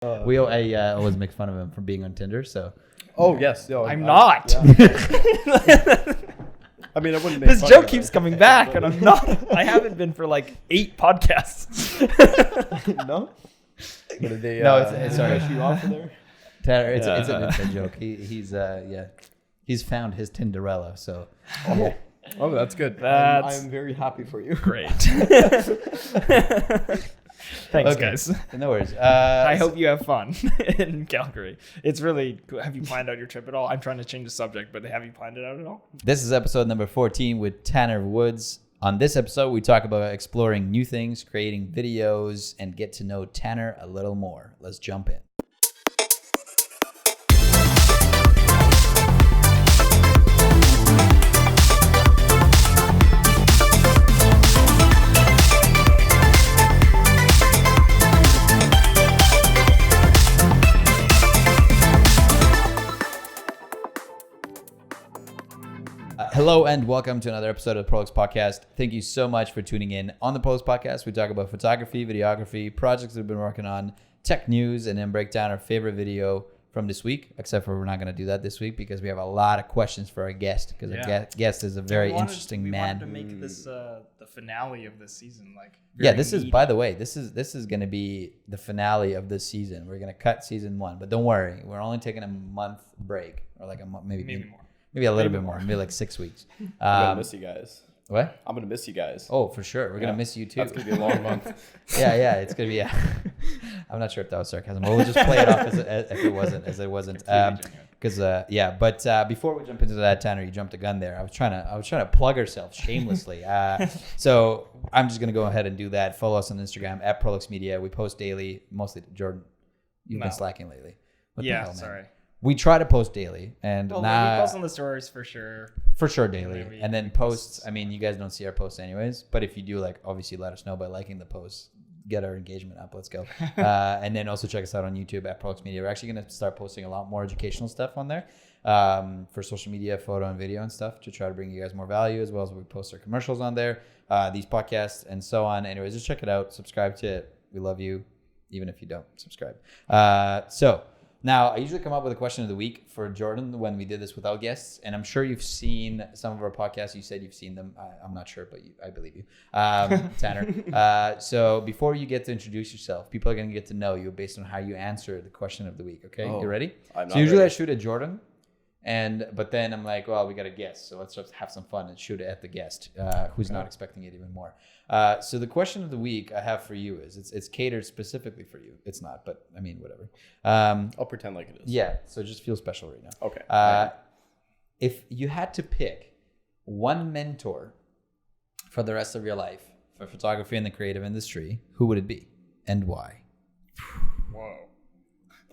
I always make fun of him for being on Tinder. So. Oh yes, no, I'm not. Yeah. I mean, I wouldn't. Make This fun joke of keeps it. coming back, and I'm not. I haven't been for like 8 podcasts. No. What did they? No, it's sorry. Push you off of there? Tanner, it's an inside joke. He's found his Tinderella. So. Oh, oh, that's good. I'm very happy for you. Great. Thanks, guys. No worries. I hope you have fun in Calgary. It's really cool. Have you planned out your trip at all? I'm trying to change the subject, but have you planned it out at all? This is episode number 14 with Tanner Woods. On this episode, we talk about exploring new things, creating videos, and get to know Tanner a little more. Let's jump in. Hello and welcome to another episode of the Prolix Podcast. Thank you so much for tuning in. On the Prolix Podcast, we talk about photography, videography, projects we've been working on, tech news, and then break down our favorite video from this week, except for we're not going to do that this week because we have a lot of questions for our guest because our guest is a very interesting man. We wanted to make this the finale of this season. This is, by the way, this is going to be the finale of this season. We're going to cut season 1, but don't worry. We're only taking a month break or like a month, maybe more. Maybe a little bit more, maybe like 6 weeks. I'm gonna miss you guys. What? I'm gonna miss you guys. Oh, for sure. We're gonna miss you too. That's gonna be a long month. Yeah, it's gonna be. I'm not sure if that was sarcasm. We'll just play it off as if it wasn't. But before we jump into that, Tanner, you jumped the gun there. I was trying to plug ourselves shamelessly. So I'm just gonna go ahead and do that. Follow us on Instagram at Prolix Media. We post daily. Mostly, Jordan, you've been slacking lately. What the hell, man? Sorry. We try to post daily, and we post on the stories for sure. For sure daily. And then posts, I mean, you guys don't see our posts anyways, but if you do, like, obviously let us know by liking the posts. Get our engagement up. Let's go. And then also check us out on YouTube at Prolix Media. We're actually going to start posting a lot more educational stuff on there for social media, photo and video and stuff to try to bring you guys more value, as well as we post our commercials on there, these podcasts and so on. Anyways, just check it out. Subscribe to it. We love you, even if you don't subscribe. Now, I usually come up with a question of the week for Jordan when we did this without guests, and I'm sure you've seen some of our podcasts. You said you've seen them. I'm not sure, but I believe you, Tanner. So before you get to introduce yourself, people are going to get to know you based on how you answer the question of the week, okay? You ready? I'm not so usually ready. I shoot at Jordan, but then I'm like, well, we got a guest, so let's just have some fun and shoot it at the guest who's not expecting it even more. So the question of the week I have for you is, it's catered specifically for you. It's not, but I mean, whatever. I'll pretend like it is. Yeah, so just feel special right now. Okay. If you had to pick one mentor for the rest of your life for photography in the creative industry, who would it be and why? Whoa.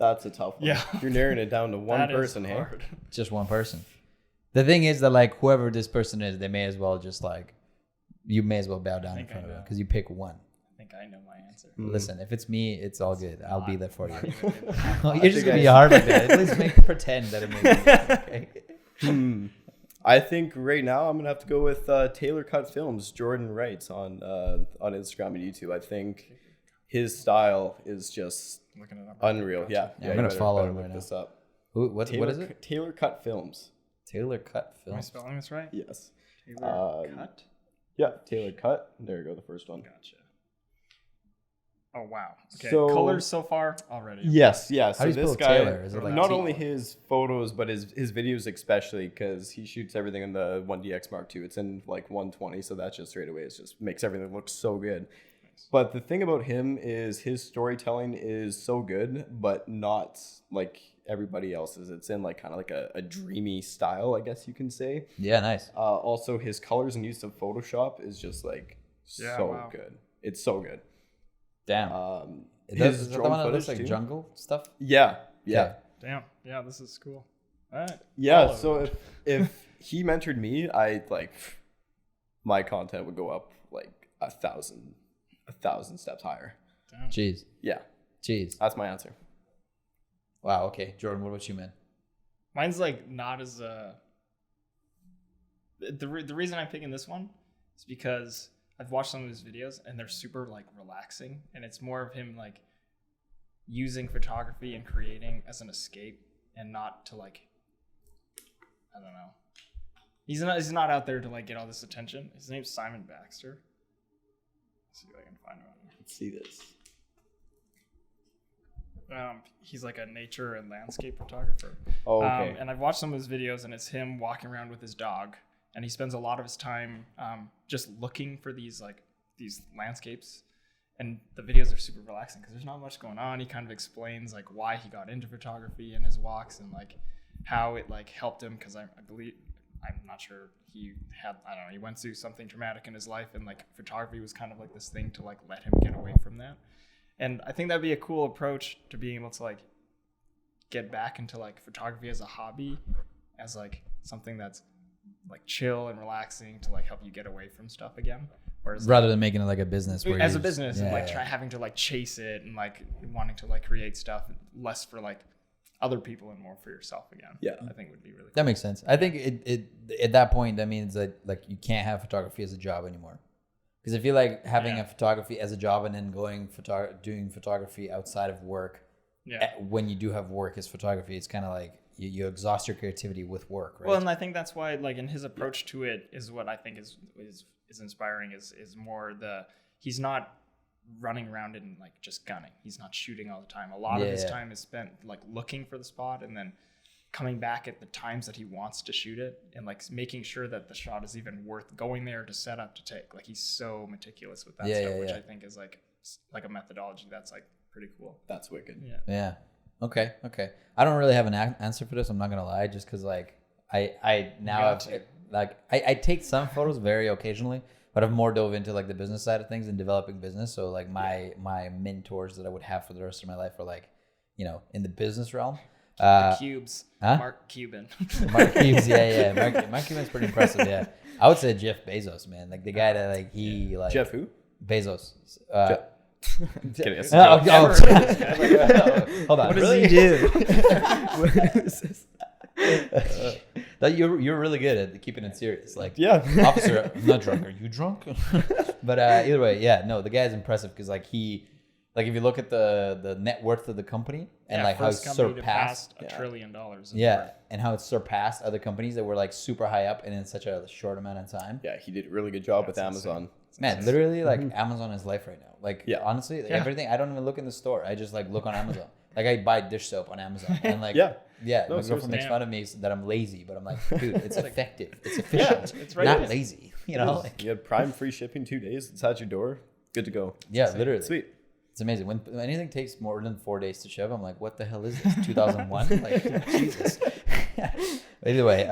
That's a tough one. Yeah. You're narrowing it down to one person, hey? Just one person. The thing is that, like, whoever this person is, they may as well just, like, you may as well bow down in front of them because you pick one. I think I know my answer. Listen, if it's me, it's all good. I'll be there for you. Well, You're just going to be hard like that. At least pretend that it may be okay. I think right now I'm gonna have to go with Taylor Cut Films. Jordan writes on Instagram and YouTube. I think his style is just unreal. Yeah, I'm gonna follow him right now. This up. What is it? Taylor Cut Films. Taylor Cut Am I Films. spelling this right? Yes. Taylor Cut? Yeah, Taylor Cut. There you go, the first one. Gotcha. Oh, wow. Okay, So- colors so far already. Yes, yeah. How So do you this spell guy, Taylor? Is it like not T- only his photos, but his videos especially, because he shoots everything in the 1DX Mark II. It's in like 120, so that just straight away it just makes everything look so good. But the thing about him is his storytelling is so good, but not like everybody else's. It's in like kind of like a dreamy style, I guess you can say. Yeah, nice. Also, his colors and use of Photoshop is just like good. It's so good. Damn. His Is that the drone one that looks footage like too? jungle stuff? Yeah. Okay. Damn. Yeah, this is cool. All right. Yeah, Follow. so if he mentored me, I like my content would go up like a thousand steps higher. Damn. Jeez. Yeah, Jeez. that's my answer. Wow. Okay. Jordan, what about you, man? Mine's like not as the reason I'm picking this one is because I've watched some of his videos and they're super like relaxing, and it's more of him like using photography and creating as an escape and not to like, I don't know. He's not out there to like get all this attention. His name's Simon Baxter. Let's see if I can find him. Let's see this. He's like a nature and landscape photographer. Oh, okay. And I've watched some of his videos, and it's him walking around with his dog, and he spends a lot of his time just looking for these landscapes. And the videos are super relaxing because there's not much going on. He kind of explains like why he got into photography in his walks and like how it like helped him, because I believe, I'm not sure, he went through something traumatic in his life, and like photography was kind of like this thing to like let him get away from that. And I think that'd be a cool approach to being able to like get back into like photography as a hobby, as like something that's like chill and relaxing to like help you get away from stuff again. Whereas, rather than making it like a business. As a business, and like having to like chase it and like wanting to like create stuff, less for like other people and more for yourself again. Yeah, I think would be really cool. That makes sense. I think it at that point, that means that like you can't have photography as a job anymore. Because I feel like having a photography as a job and then doing photography outside of work, when you do have work as photography, it's kind of like you exhaust your creativity with work, right? Well, and I think that's why, like, in his approach to it is what I think is inspiring. Is more he's not running around and like just gunning. He's not shooting all the time. A lot of his time is spent like looking for the spot and then coming back at the times that he wants to shoot it, and like making sure that the shot is even worth going there to set up to take. Like he's so meticulous with that stuff, which I think is like a methodology that's like pretty cool. That's wicked. Yeah. Okay. I don't really have an answer for this. I'm not gonna lie, just because like I take some photos very occasionally, but I've more dove into like the business side of things and developing business. So like my mentors that I would have for the rest of my life are like, in the business realm. The Cubes. Huh? Mark Cuban. Mark Cubes, yeah. Mark Cuban's pretty impressive, yeah. I would say Jeff Bezos, man. Like the guy that like he like Jeff who? Bezos. Kidding. Hold on. What does he do? You're really good at keeping it serious. Like, officer, I'm not drunk. Are you drunk? But either way, the guy's impressive because like if you look at the net worth of the company and like how it's surpassed $1 trillion. And how it's surpassed other companies that were like super high up and in such a short amount of time. Yeah, he did a really good job with Amazon. Man, literally like Amazon is life right now. Like honestly, everything. I don't even look in the store. I just like look on Amazon. Like I buy dish soap on Amazon and like my girlfriend makes fun of me that I'm lazy, but I'm like, dude, it's effective, it's efficient, it's right, not lazy. You had Prime free shipping 2 days. It's at your door, good to go. Yeah, literally. Sweet. It's amazing. When anything takes more than 4 days to ship, I'm like, what the hell is this? 2001? Like, Jesus. Either way,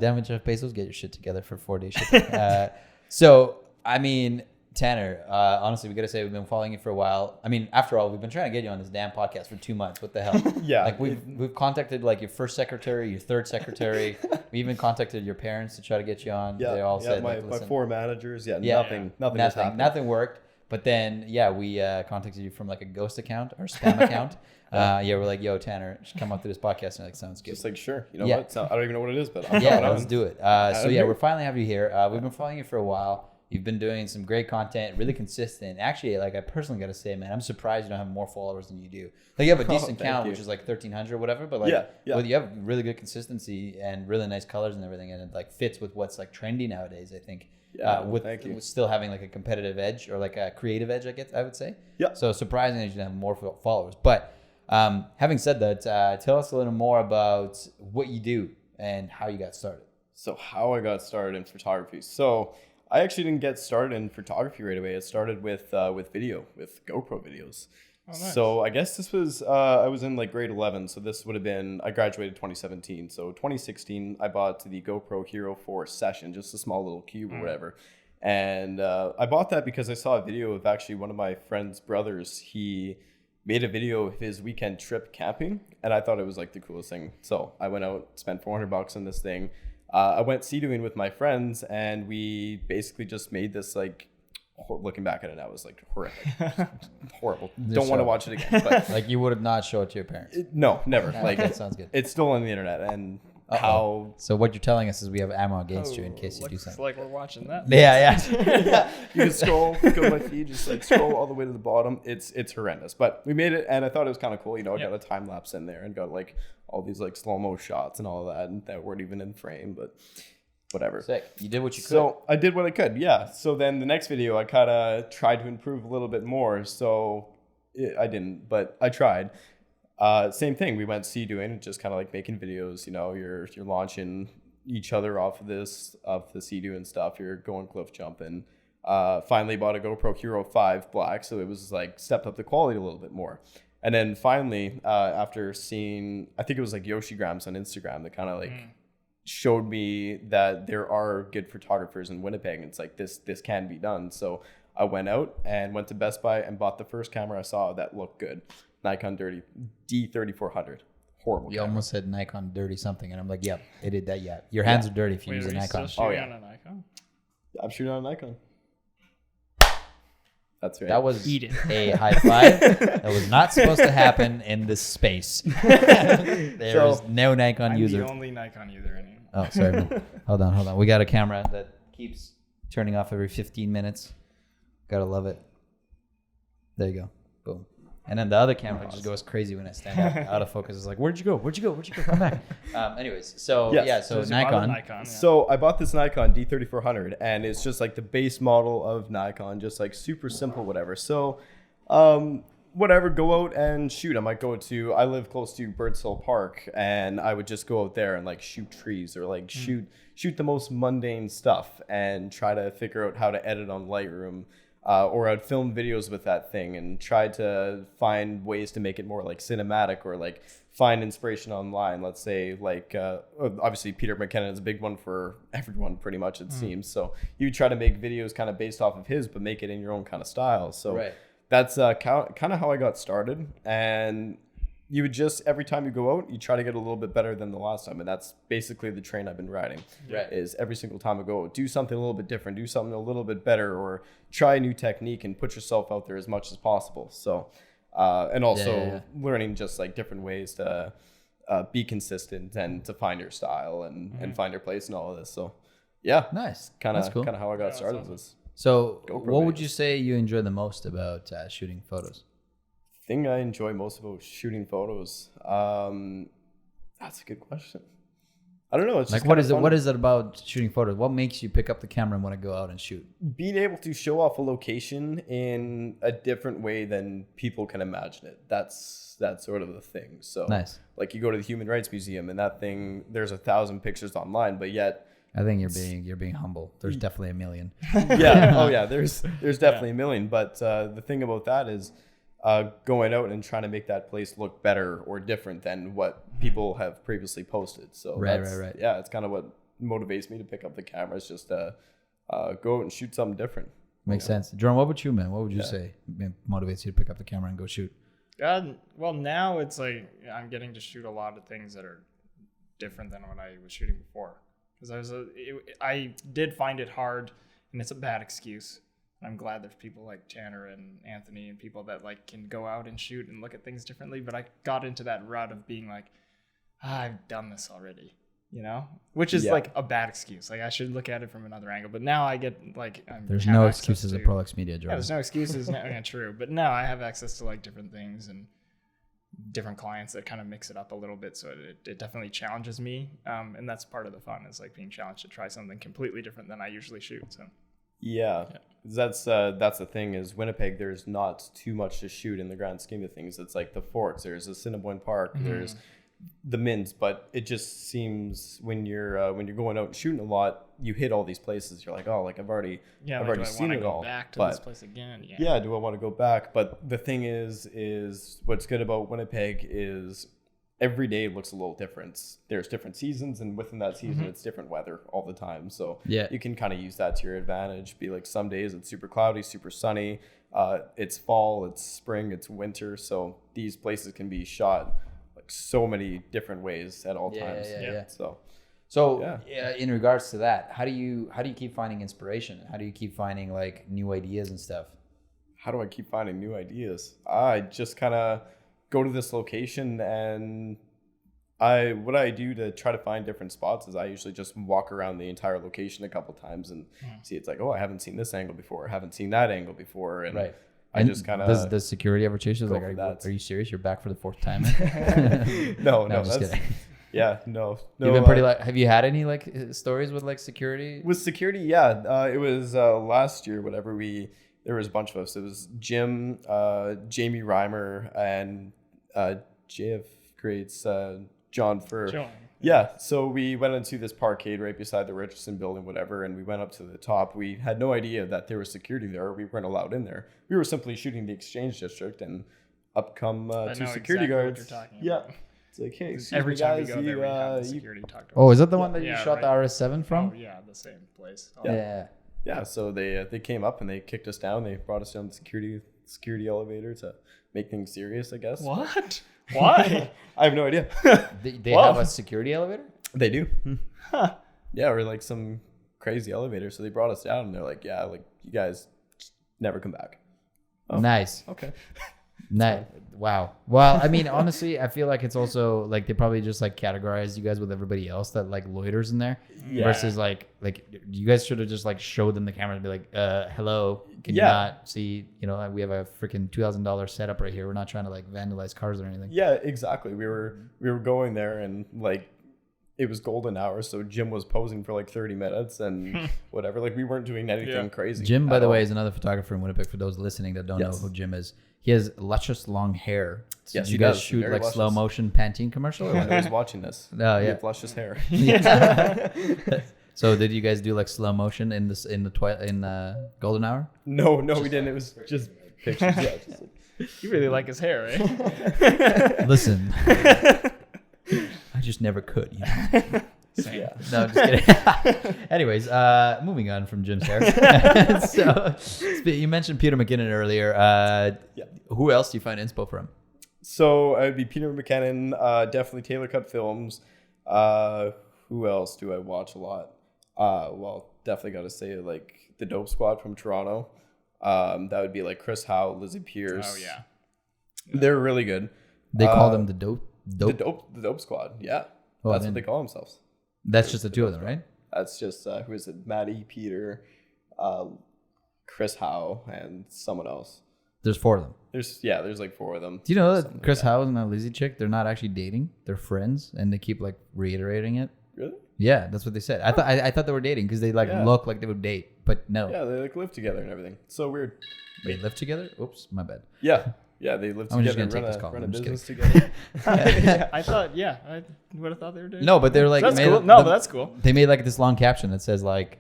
damn it, Jeff Bezos, get your shit together for 4 day shipping. So, I mean, Tanner, honestly, we got to say we've been following you for a while. I mean, after all, we've been trying to get you on this damn podcast for 2 months. What the hell? Like we've contacted like your first secretary, your third secretary. We even contacted your parents to try to get you on. They all said my 4 managers. Nothing worked. But then, we contacted you from like a ghost account or spam account. We're like, yo, Tanner, just come up to this podcast. And you're like, sounds good. Just like, sure. You know what? I don't even know what it is, but let's do it. We're finally having you here. We've been following you for a while. You've been doing some great content, really consistent. Actually, like I personally got to say, man, I'm surprised you don't have more followers than you do. Like you have a decent count, which is like 1,300 or whatever. But like, well, you have really good consistency and really nice colors and everything, and it like fits with what's like trendy nowadays. I think. With still having like a competitive edge or like a creative edge, I would say. Yeah. So surprising that you have more followers. But having said that, tell us a little more about what you do and how you got started. So how I got started in photography. So I actually didn't get started in photography right away. It started with video, with GoPro videos. Oh, nice. So I guess this was, I was in like grade 11. So this would have been, I graduated 2017. So 2016, I bought the GoPro Hero 4 Session, just a small little cube or whatever. And I bought that because I saw a video of actually one of my friend's brothers. He made a video of his weekend trip camping. And I thought it was like the coolest thing. So I went out, spent $400 on this thing. I went sea-dooing with my friends, and we basically just made this like, looking back at it now, it was like horrific, horrible. Don't want to watch it again. But like you would have not showed it to your parents. No, never. Like that sounds good. It's still on the internet, and how So what you're telling us is we have ammo against you in case you do Looks something. like we're watching that. Yeah. you can scroll, go to my feed, just like scroll all the way to the bottom. It's horrendous, but we made it, and I thought it was kind of cool. I got a time lapse in there and got like all these like slow mo shots and all of that, and that weren't even in frame, but whatever. Sick. You did what you could. So I did what I could, yeah. So then the next video, I kind of tried to improve a little bit more. So I didn't, but I tried. Same thing. We went sea doing, just kind of like making videos. You're launching each other off of the sea doing stuff. You're going cliff jumping. Finally bought a GoPro Hero 5 Black, so it was like stepped up the quality a little bit more. And then finally, after seeing, I think it was like Yoshi Grams on Instagram that kind of like showed me that there are good photographers in Winnipeg, and it's like this can be done. So I went out and went to Best Buy and bought the first camera I saw that looked good. Nikon D3400. Horrible. You almost said Nikon dirty something, and I'm like, yep, it did that. Yeah, your hands are dirty if you use a Nikon. Still shooting on a Nikon? I'm shooting on a Nikon. That's right. That was Eat it. a high five. That was not supposed to happen in this space. There's no Nikon I'm user. the only Nikon user anymore. Oh, sorry. Hold on. We got a camera that keeps turning off every 15 minutes. Gotta love it. There you go. Boom. And then the other camera just goes crazy when I stand up. Out of focus. It's like, where'd you go? Come back. Anyways, so Yes. yeah, so you bought a Nikon. yeah. So I bought this Nikon D3400, and it's just like the base model of Nikon, just like super simple, whatever. So, whatever, go out and shoot. I live close to Birds Hill Park, and I would just go out there and like shoot trees or like shoot the most mundane stuff and try to figure out how to edit on Lightroom. Or I'd film videos with that thing and try to find ways to make it more like cinematic, or like find inspiration online. Let's say like obviously Peter McKinnon is a big one for everyone pretty much, it seems. So you try to make videos kind of based off of his, but make it in your own kind of style. So that's kind of how I got started. And you would just, every time you go out, you try to get a little bit better than the last time. And that's basically the train I've been riding. Is every single time I go, do something a little bit different, do something a little bit better, or try a new technique and put yourself out there as much as possible. So, and also learning just like different ways to be consistent and to find your style and find your place in all of this. So yeah, Nice. kind That's cool. of how I got started with awesome. this. So GoPro what would videos. you say you enjoy the most about shooting photos? Thing I enjoy most about shooting photos, that's a good question. I don't know. It's Like just what kinda is it? fun. What is it about shooting photos? What makes you pick up the camera and want to go out and shoot? Being able to show off a location in a different way than people can imagine it. That's sort of the thing. So Nice. like you go to the Human Rights Museum, and that thing, there's 1,000 pictures online, but yet I think you're being humble. There's definitely a million. there's definitely a million. But the thing about that is going out and trying to make that place look better or different than what people have previously posted. So Right. Yeah, it's kind of what motivates me to pick up the camera. It's just go out and shoot something different. Makes sense. Jerome, what about you, man? What would you say motivates you to pick up the camera and go shoot? Well, now it's like I'm getting to shoot a lot of things that are different than what I was shooting before. Because I did find it hard, and it's a bad excuse. I'm glad there's people like Tanner and Anthony and people that like can go out and shoot and look at things differently. But I got into that rut of being like, I've done this already, which is like a bad excuse. Like I should look at it from another angle. But now I get like, there's no excuses at Prolix Media, Jordan. Yeah, there's no excuses. True. But now I have access to like different things and different clients that kind of mix it up a little bit. So it definitely challenges me. And that's part of the fun, is like being challenged to try something completely different than I usually shoot. So. Yeah. That's the thing is Winnipeg, there's not too much to shoot in the grand scheme of things. It's like the Forks, there's Assiniboine Park, there's the Mints, but it just seems when you're going out and shooting a lot, you hit all these places. You're like, oh, like I've already seen it all. Back to but, this place again. Yeah, do I want to go back? But the thing is what's good about Winnipeg is every day looks a little different. There's different seasons, and within that season, it's different weather all the time. So you can kind of use that to your advantage. Be like, some days it's super cloudy, super sunny. It's fall, it's spring, it's winter. So these places can be shot like so many different ways at all times. So in regards to that, how do you keep finding inspiration? How do you keep finding like new ideas and stuff? How do I keep finding new ideas? I just kind of go to this location and what I do to try to find different spots is I usually just walk around the entire location a couple times and see. It's like, oh, I haven't seen this angle before. I haven't seen that angle before, and Right. I just kind of does security ever chase you? Like, are you serious? You're back for the 4th time? no, I'm just that's kidding. yeah, no. You've been pretty have you had any like stories with like security? With security, yeah. It was last year. Whatever there was a bunch of us. It was Jim, Jamie Reimer, and JF Grades, John Furr. Yeah, so we went into this parkade right beside the Richardson building, whatever, and we went up to the top. We had no idea that there was security there. We weren't allowed in there. We were simply shooting the exchange district, and up come two security guards. What you're talking yeah. about. It's like, hey, Every time guys, we go there, we have the security talk to us. Oh, is that the one that you Yeah, shot right. the RS7 from? Oh, yeah, the same place. Oh, Yeah. Yeah, so they came up and they kicked us down. They brought us down the security elevator to make things serious, I guess. What? Why? I have no idea. They have a security elevator? They do. Huh. Yeah, we're like some crazy elevator. So they brought us down and they're like, yeah, like you guys just never come back. Oh, Nice. okay. Nice. Wow. Well, I mean, honestly, I feel like it's also like they probably just like categorize you guys with everybody else that like loiters in there Yeah. versus like you guys should have just like showed them the camera and be like, hello, can you Yeah. not see, like we have a freaking $2,000 setup right here. We're not trying to like vandalize cars or anything. Yeah, exactly. We were going there and like it was golden hour, so Jim was posing for like 30 minutes and whatever. Like we weren't doing anything crazy. Jim, by at the all. way, is another photographer in Winnipeg. For those listening that don't know who Jim is, he has luscious long hair. So Yes, did he you guys does. shoot Very like luscious. slow motion Pantene commercial? Or I what? know he's watching this. Oh, He yeah. had luscious hair. So did you guys do like slow motion in the golden hour? No, we didn't. It was just pictures. Yeah, just like, You really like his hair, eh? Listen, I just never could. Same. yeah. No, I'm just kidding. Anyways, moving on from Jim's hair. So you mentioned Peter McKinnon earlier. Yeah. Who else do you find inspo from? So it would be Peter McKinnon, definitely Taylor Cut Films. Who else do I watch a lot? Well, definitely got to say like the Dope Squad from Toronto. That would be like Chris Howe, Lizzie Pierce. Oh, yeah. They're really good. They call them the dope. The Dope Squad. Yeah, Oh, that's then- what they call themselves. That's just the two of them, right? That's just who is it? Maddie, Peter, Chris Howe, and someone else. There's 4 of them. There's like 4 of them. Do you know that Chris Howe and that Lizzie chick, they're not actually dating. They're friends, and they keep like reiterating it. Really? Yeah, that's what they said. I thought they were dating because they like Yeah. look like they would date, but no. Yeah, they like live together and everything. So weird. They live together? Oops, my bad. Yeah, they live I'm just together and gonna take this call. run a I'm just business together. I thought, I would have thought they were doing. No, but they're like That's made- cool. No, but that's cool. They made like this long caption that says like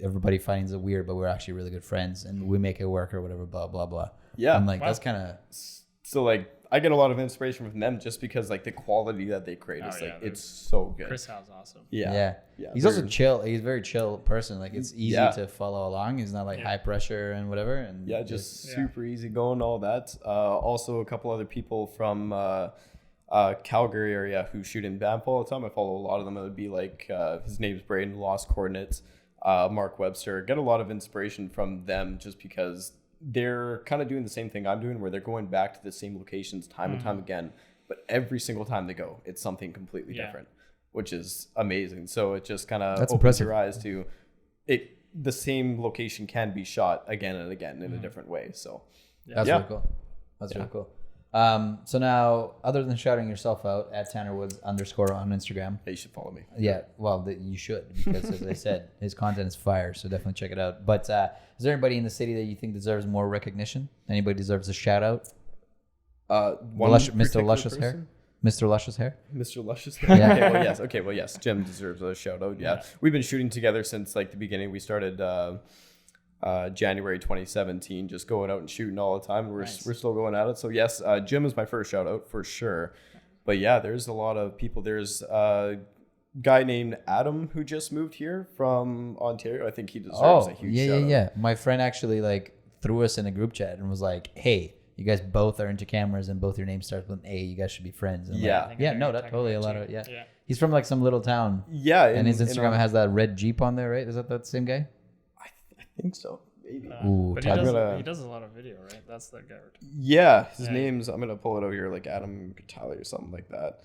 everybody finds it weird, but we're actually really good friends and we make it work or whatever. Blah blah blah. Yeah. I'm like Wow. that's kind of So like I get a lot of inspiration from them just because like the quality that they create is Oh, like yeah, it's so good. Chris Howe's awesome. yeah. He's they're- also chill. He's a very chill person. Like it's easy Yeah. to follow along. He's not like high pressure and whatever. And Yeah, just super easy going, all that. Also, a couple other people from Calgary area who shoot in Banff all the time. I follow a lot of them. It would be like his name's Braden, Lost Coordinates, Mark Webster. Get a lot of inspiration from them just because they're kind of doing the same thing I'm doing, where they're going back to the same locations time and time again. But every single time they go, it's something completely different, which is amazing. So it just kind of opens impressive. your eyes to it. The same location can be shot again and again in a different way. So that's really cool. That's really cool. So now, other than shouting yourself out at TannerWoods _ on Instagram, yeah, you should follow me. yeah, well, you should because as I said, his content is fire. So definitely check it out. But is there anybody in the city that you think deserves more recognition? Anybody deserves a shout out? Mr. Luscious Hair. Mr. Luscious Hair. Mr. Luscious Hair. Yeah. Okay, well, yes. Jim deserves a shout out. Yeah. We've been shooting together since like the beginning. We started January 2017, just going out and shooting all the time. We're still going at it. So yes, Jim is my first shout out for sure. But yeah, there's a lot of people. There's a guy named Adam who just moved here from Ontario. I think he deserves a huge shout out. Yeah. My friend actually like threw us in a group chat and was like, "Hey, you guys both are into cameras and both your names start with an A. You guys should be friends." And Yeah. like, yeah, no, that totally a lot of He's from like some little town. Yeah. And his Instagram has that red Jeep on there, right? Is that same guy? I think so. maybe. Ooh, But Tab- he does a lot of video, right? That's the guy. Yeah, his Yeah. name's, I'm gonna pull it out here, like Adam Catali or something like that.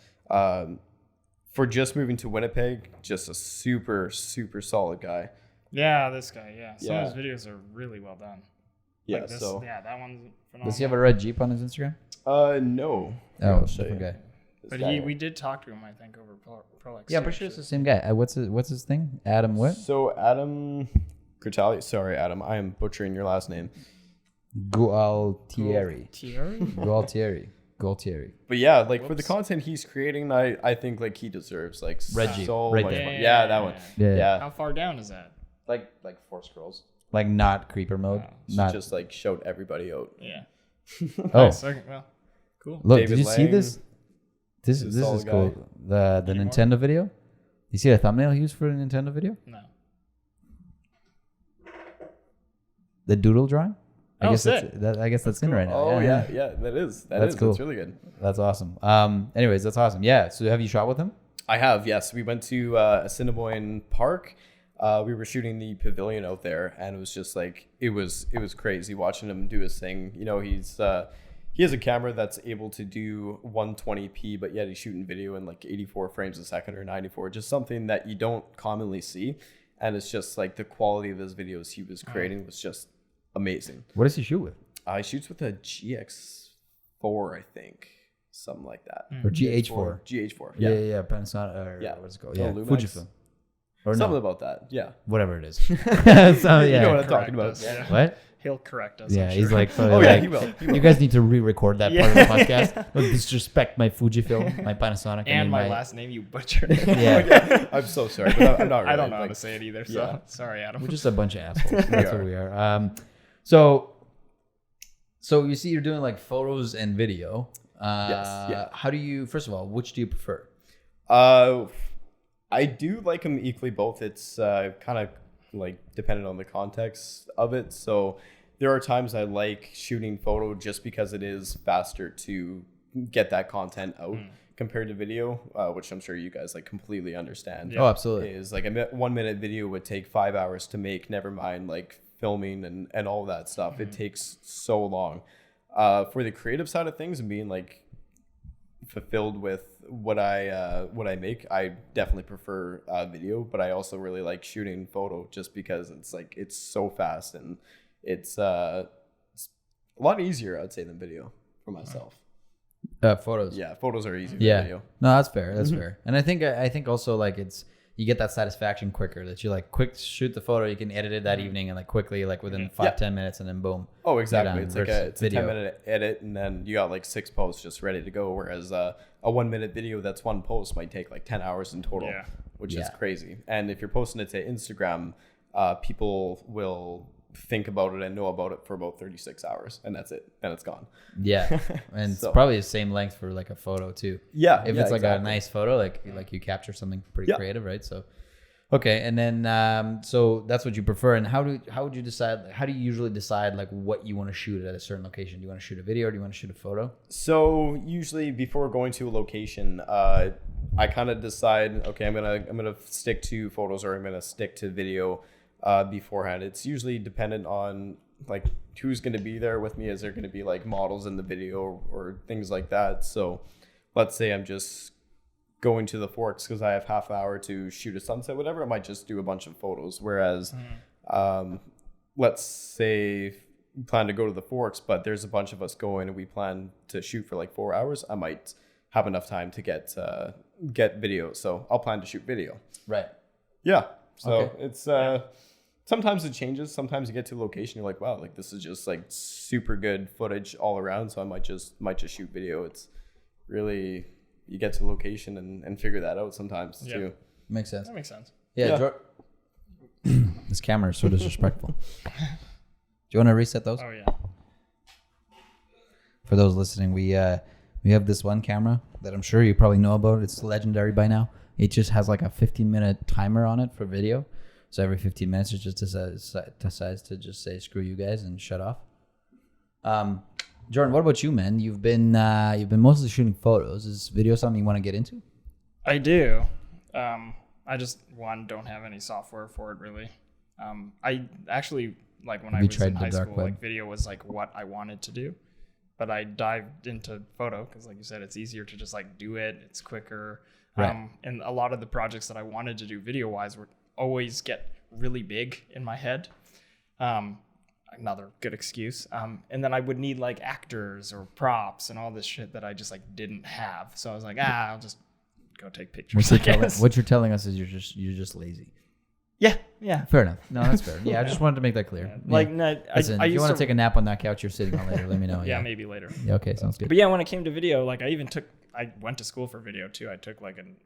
For just moving to Winnipeg, just a super solid guy. Yeah, this guy. Yeah, some Yeah. of his videos are really well done. Yeah, Like this, so yeah, that one's phenomenal. Does he have a red Jeep on his Instagram? no. Oh, I'll show different you. guy. This But guy. we did talk to him, I think, over Prolex. Yeah, I'm pretty sure it's the same guy. What's his thing? Adam what? So Adam Catali, sorry Adam, I am butchering your last name. Gualtieri. Thierry? Gualtieri. But yeah, like for the Whoops. content he's creating, I think like he deserves like Red Jeep, so right much there. money. Yeah, that one. Yeah. How far down is that? Like 4 scrolls. Like not creeper mode. Wow. She Not. just like showed everybody out. Yeah. Oh, Nice. Okay, well, cool. look! David Did you see Lang. this? This He's a is solid cool. guy. The Any more? Nintendo video. You see the thumbnail he used for the Nintendo video? No. The doodle drawing. Oh, guess sick. I guess that's in cool. right now. Oh yeah, that is. That's cool. That's really good. That's awesome. Anyways, that's awesome. Yeah. So have you shot with him? I have, yes. We went to Assiniboine Park. We were shooting the pavilion out there, and it was just like it was crazy watching him do his thing. You know, he has a camera that's able to do 120p, but yet he's shooting video in like 84 frames a second or 94, just something that you don't commonly see. And it's just like the quality of his videos he was creating was just amazing. What does he shoot with? He shoots with a GX4, I think, something like that. Or GH4? GH4, Yeah. Panasonic. Or Yeah. What's it called? Oh, Yeah. Lumix. Fujifilm. Or Something no, about that, yeah. whatever it is. So yeah. You know what I'm Correct talking about. us, yeah. What? He'll correct us. Yeah, I'm he's sure. like, Oh yeah, like, he will. you guys need to re-record that part of the podcast. Don't disrespect my Fujifilm, my Panasonic, and then my last name, you butcher. Yeah, I'm so sorry, but I'm not really. I don't know how like, to say it either. So yeah. sorry, Adam. we're just a bunch of assholes. That's are. what we are. So you see, you're doing like photos and video. Yes, yeah. How do you? First of all, which do you prefer? I do like them equally both. It's kind of like dependent on the context of it. So there are times I like shooting photo just because it is faster to get that content out compared to video, which I'm sure you guys like completely understand. Oh, absolutely. Is like a 1 minute video would take 5 hours to make, never mind like filming and all that stuff. It takes so long. For the creative side of things and being like fulfilled with what I make, I definitely prefer video, but I also really like shooting photo just because it's so fast and it's a lot easier, I'd say, than video for myself. Photos. Yeah, photos are easier Yeah. than video. No, that's fair. That's fair. And I think also like you get that satisfaction quicker that you like quick shoot the photo, you can edit it that evening and like quickly like within 5-10 minutes and then boom. Oh, exactly. done It's like versus a 10-minute edit and then you got like 6 posts just ready to go. Whereas a 1 minute video that's one post might take like 10 hours in total, Yeah. which is Yeah. crazy. And if you're posting it to Instagram, people will think about it and know about it for about 36 hours and that's it. Then it's gone. Yeah. And So- it's probably the same length for like a photo too. Yeah. If yeah, it's like a exactly. nice photo, like you capture something pretty Yeah. creative, right? So, okay, and then so that's what you prefer. And how would you decide? How do you usually decide like what you want to shoot at a certain location? Do you want to shoot a video or do you want to shoot a photo? So usually before going to a location, I kind of decide, okay, I'm gonna stick to photos or I'm gonna stick to video beforehand. It's usually dependent on like who's gonna be there with me. Is there gonna be like models in the video or things like that? So let's say I'm just going to the Forks because I have half an hour to shoot a sunset, whatever. I might just do a bunch of photos. Whereas, let's say we plan to go to the Forks, but there's a bunch of us going and we plan to shoot for like 4 hours. I might have enough time to get video, so I'll plan to shoot video. Right. Yeah. So Okay. it's sometimes it changes. Sometimes you get to a location, you're like, wow, like this is just like super good footage all around. So I might just shoot video. It's really, you get to a location and figure that out sometimes too. Makes sense. That makes sense. Yeah. Yeah. This camera is so disrespectful. Do you want to reset those? Oh yeah. For those listening, we have this one camera that I'm sure you probably know about. It's legendary by now. It just has like a 15-minute timer on it for video. So every 15 minutes, it just decides to just say "screw you guys" and shut off. Jordan, what about you, man? You've been mostly shooting photos. Is video something you want to get into? I do. I just don't have any software for it really. I actually like when Have I you was tried in the high dark school, web? like video was like what I wanted to do. But I dived into photo because, like you said, it's easier to just like do it. It's quicker. Right. And a lot of the projects that I wanted to do video wise would always get really big in my head. Another good excuse. And then I would need like actors or props and all this shit that I just like didn't have. So I was like, I'll just go take pictures. What you're telling us is you're just lazy. Yeah. Fair enough. No, that's fair. Yeah, I just wanted to make that clear. Yeah. Like, no, Listen, I if you used want to take a nap on that couch you're sitting on later, let me know. yeah, maybe later. Yeah, okay, sounds good. But yeah, when it came to video, like I went to school for video too. I took like an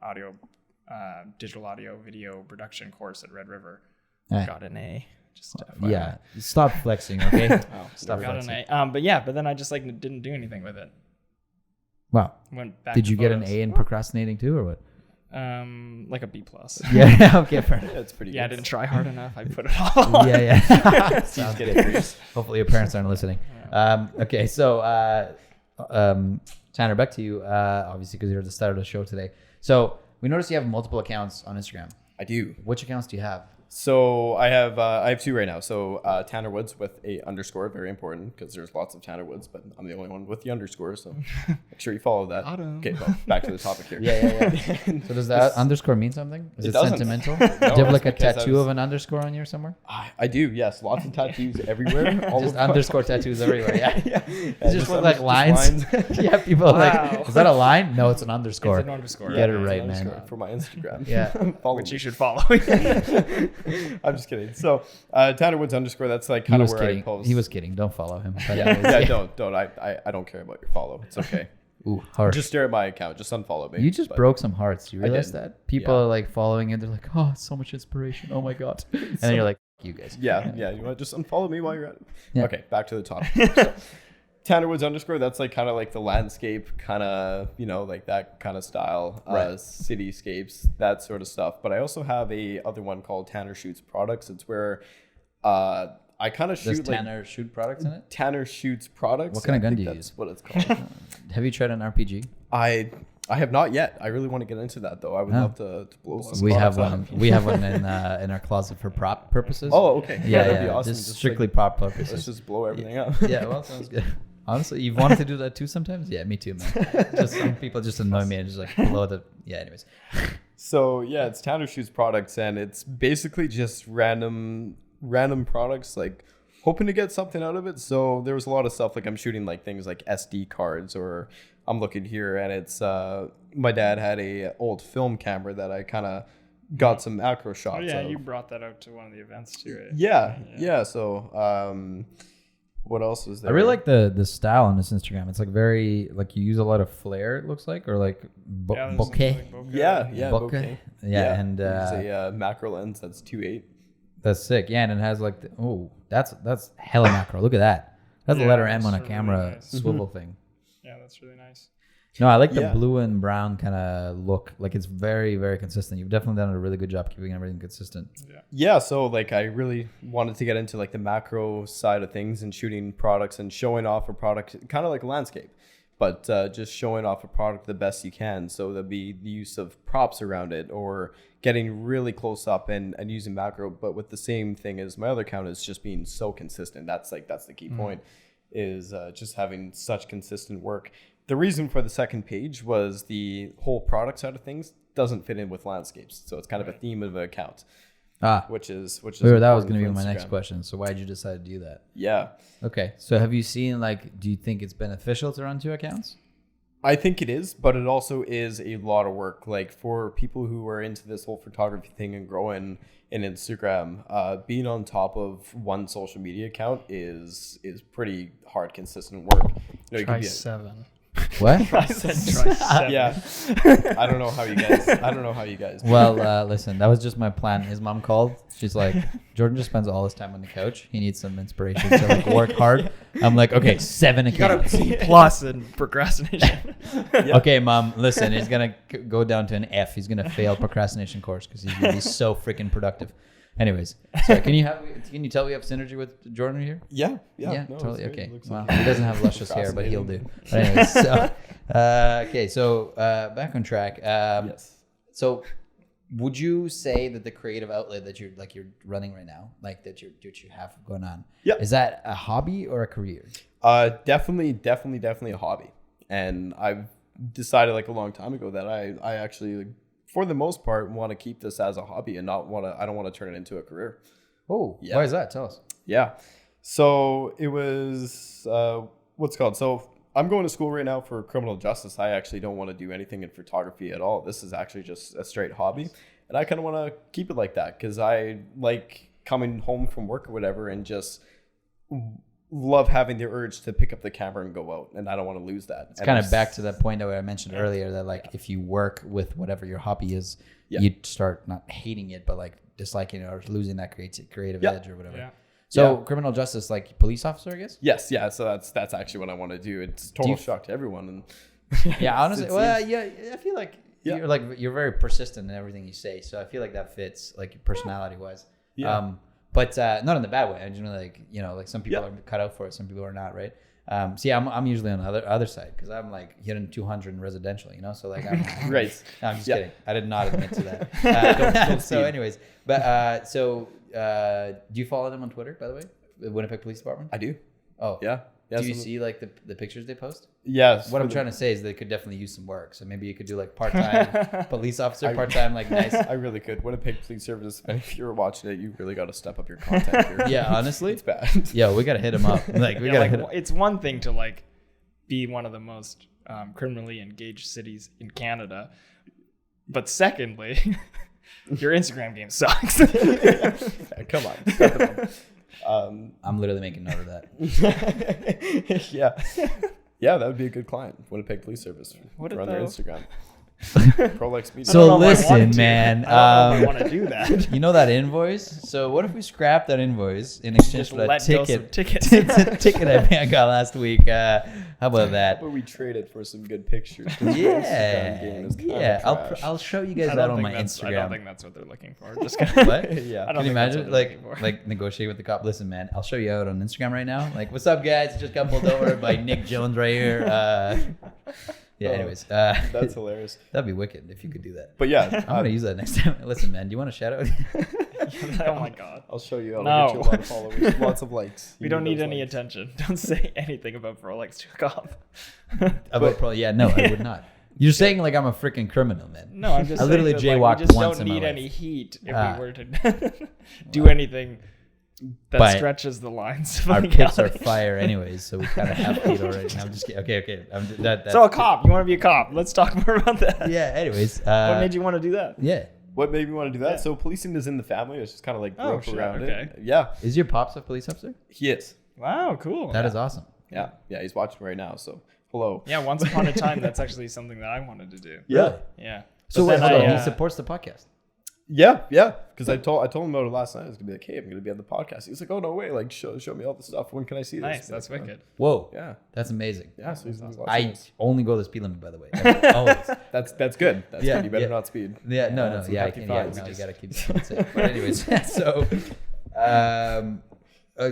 digital audio video production course at Red River. Got an A. Just FYI. Yeah, stop flexing, okay? Stop got flexing. an A. But then I just like didn't do anything with it. Wow. Went back. Did to you get an photos. A in procrastinating too, or what? Like a B+. Yeah, okay, fair enough. Yeah, it's pretty good. Yeah, I didn't try hard enough. I put it all on. Yeah. Sounds good. Hopefully your parents aren't listening. Okay, so Tanner, back to you, obviously, because you're at the start of the show today. So we noticed you have multiple accounts on Instagram. I do. Which accounts do you have? So I have two right now. So Tanner Woods with a underscore, very important because there's lots of Tanner Woods, but I'm the only one with the underscore. So make sure you follow that. Okay, well, back to the topic here. Yeah. So does that underscore mean something? Is it doesn't. sentimental? No, Do you have like a it's because tattoo of an underscore on you somewhere? I do, yes. Lots of tattoos everywhere. All Just over. underscore tattoos everywhere. Yeah. Yeah. It's just like lines. Yeah, people are like, is that a line? No, it's an underscore. It's an underscore. Get it it's an right, underscore man. For my Instagram. Yeah. Follow Which me. you should follow. I'm just kidding. So Tanner Woods underscore, that's like He kind of was where I kidding. post. He was kidding. Don't follow him. But Yeah, anyways, don't. I don't care about your follow. It's okay. Ooh, harsh. Just stare at my account. Just unfollow me. You just But broke some hearts. You I realize did. that? People Yeah. are like following it. They're like, oh, it's so much inspiration. Oh my God. And then you're like, "F you guys. Yeah. You want to just unfollow me while you're at it? Yeah. Okay, back to the topic. So, Tanner Woods underscore, that's like kind of like the landscape kind of, like that kind of style, Right. cityscapes, that sort of stuff. But I also have a other one called Tanner Shoots Products. It's where I kind of Does shoot like Tanner shoot products in it? Tanner Shoots Products. What kind of I gun think do you that's use? what it's called. Have you tried an RPG? I have not yet. I really want to get into that though. I would love to blow some We have products one. out. We have one in our closet for prop purposes. Oh, okay. yeah, that'd be awesome. Just Just strictly like, prop let's purposes. just blow everything up. Yeah, well, sounds good. Honestly, you've wanted to do that too sometimes? Yeah, me too, man. Just some people just annoy me and just like blow the. Yeah, anyways. So yeah, it's Tanner Shoots Products, and it's basically just random products, like hoping to get something out of it. So there was a lot of stuff like I'm shooting like things like SD cards, or I'm looking here and it's my dad had a old film camera that I kind of got some macro shots. Oh yeah, of. you brought that out to one of the events too, right? Yeah. So what else was there? I really like the style on this Instagram. It's like very like you use a lot of flair. It looks like, or like there's bokeh. like bokeh. Yeah, Bokeh. bokeh. Yeah, and there's a macro lens that's 2.8. that's sick. Yeah, and it has like that's hella macro. Look at that. That's a Yeah, letter M that's on a really camera nice. swivel thing. Yeah, that's really nice. No, I like the Yeah. blue and brown kind of look. Like it's very, very consistent. You've definitely done a really good job keeping everything consistent. Yeah, so like I really wanted to get into like the macro side of things and shooting products and showing off a product, kind of like a landscape, but just showing off a product the best you can. So there'll be the use of props around it or getting really close up and using macro, but with the same thing as my other account is just being so consistent. That's the key point, is just having such consistent work. The reason for the second page was the whole product side of things doesn't fit in with landscapes. So it's kind of a theme of an account. Which is that was important going to be for my Instagram. next question. So why did you decide to do that? Yeah. Okay. So have you seen do you think it's beneficial to run two accounts? I think it is, but it also is a lot of work. Like for people who are into this whole photography thing and growing in Instagram, being on top of one social media account is pretty hard, consistent work. You Try could be 7. What? I said try 7. Yeah. I don't know how you guys. Well, listen, that was just my plan. His mom called. She's like, Jordan just spends all his time on the couch. He needs some inspiration to like work hard. I'm like, okay, 7 You got a accounts. B+ in procrastination. Yeah. Okay, mom, listen, he's going to go down to an F. He's going to fail procrastination course because he's going to be so freaking productive. Anyways, so can you tell we have synergy with Jordan here? Yeah. Yeah, No, totally. it's great. Okay. It looks Well, like he doesn't have luscious hair, but he'll do. Fascinating. But anyways, so back on track. Yes. So would you say that the creative outlet that you're running right now, like that you have going on, is that a hobby or a career? Definitely a hobby. And I've decided like a long time ago that I actually, like, for the most part, want to keep this as a hobby and I don't want to turn it into a career. Oh, yeah. Why is that? Tell us. Yeah. So it was, what's it called? So I'm going to school right now for criminal justice. I actually don't want to do anything in photography at all. This is actually just a straight hobby. And I kind of want to keep it like that because I like coming home from work or whatever and just love having the urge to pick up the camera and go out. And I don't want to lose that. It's kind of back to that point that I mentioned earlier that like if you work with whatever your hobby is, you start not hating it, but like disliking it or losing that creative edge or whatever. Yeah. So criminal justice, like police officer, I guess? Yes. Yeah. So that's actually what I want to do. It's total shock to everyone. And yeah, honestly, I feel like you're very persistent in everything you say. So I feel like that fits like personality wise. Yeah. But not in the bad way. I just like, like some people are cut out for it. Some people are not, right? So yeah, I'm usually on the other side because I'm like hitting 200 in residential, So like, I'm right. No, I'm just kidding. I did not admit to that. Don't so anyways, but do you follow them on Twitter, by the way? The Winnipeg Police Department? I do. Oh. Yeah. Do you see like the pictures they post? Yes. What I'm trying to say is they could definitely use some work. So maybe you could do like part-time police officer, part-time like nice. I really could. Winnipeg Police Service. If you're watching it, you really got to step up your content here. Yeah, honestly, it's bad. Yeah, we got to hit them up. Like we got to hit them. It's one thing to like be one of the most criminally engaged cities in Canada, but secondly, your Instagram game sucks. Come on. I'm literally making note of that. Yeah, that would be a good client. Winnipeg Police Service. What on their Instagram? Prolex Media. So listen, man. I want to do that. You know that invoice? So what if we scrap that invoice in exchange for that ticket I got last week? How about that? But we traded for some good pictures. Yeah. I'll show you guys that on my Instagram. I don't think that's what they're looking for. Just kind what? Yeah. Can you imagine like negotiate with the cop? Listen, man, I'll show you out on Instagram right now. Like, what's up, guys? Just got pulled over by Nick Jones right here. Yeah. Anyways, that's hilarious. That'd be wicked if you could do that. But yeah, I'm gonna use that next time. Listen, man, do you want a shout out? Oh my god! I'll show you. I'll get you a lot of followers, lots of likes. We don't need any attention. Don't say anything about Prolex to a cop. No, I would not. You're saying like I'm a freaking criminal, man. No, I'm just. I literally jaywalked once. We just once don't in my need life. any heat if we were to do anything that stretches the lines. Our pits are fire, anyways, so we kind of have heat already. I'm just kidding. Okay. So a cop, you want to be a cop? Let's talk more about that. Yeah. Anyways, what made you want to do that? Yeah. What made me want to do that? Yeah. So policing is in the family. It's just kind of like grew up around it. Yeah. Is your pops a police officer? He is. Wow, cool. That is awesome. Yeah. He's watching right now. So hello. Yeah. Once upon a time, that's actually something that I wanted to do. Yeah. Yeah. So he supports the podcast. Yeah. Because I told him about it last night. I was gonna be like, hey, I'm gonna be on the podcast. He was like, oh no way, like show me all the stuff. When can I see this? Nice, that's wicked. Whoa. Yeah. That's amazing. Yeah. So he's watching this. Only go the speed limit, by the way. Always. That's good. That's good. You better not speed. Yeah. No. Yeah. I can. Yeah. No, you gotta keep it safe. But anyways, so.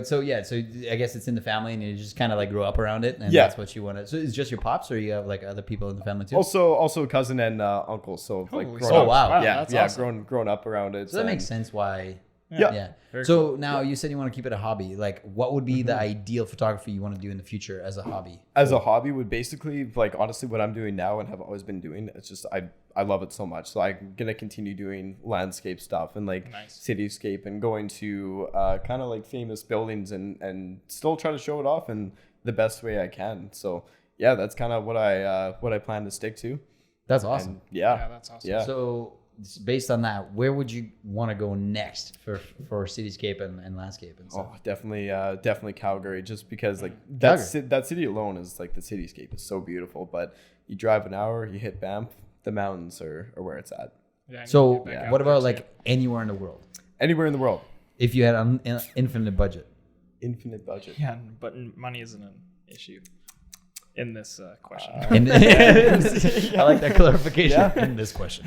So I guess it's in the family, and you just kind of like grew up around it, and that's what you want to. So it's just your pops, or you have like other people in the family too? Also a cousin and uncle. So like, wow, yeah, awesome. grown up around it. So that makes sense. Why? Yeah. So cool. Now you said you want to keep it a hobby. Like, what would be the ideal photography you want to do in the future as a hobby? As a hobby would basically like honestly what I'm doing now and have always been doing. It's just I love it so much. So I'm gonna continue doing landscape stuff and like cityscape and going to kind of like famous buildings and still try to show it off in the best way I can. So yeah, that's kind of what I plan to stick to. That's awesome. And yeah, that's awesome. Yeah. So based on that, where would you want to go next for cityscape and landscape and stuff? Oh, definitely Calgary, just because like that city alone is like the cityscape is so beautiful. But you drive an hour, you hit Banff, the mountains are where it's at. Yeah, so what about like anywhere in the world? Anywhere in the world. If you had an infinite budget. Infinite budget. Yeah, but money isn't an issue in this question. I like that clarification in this question.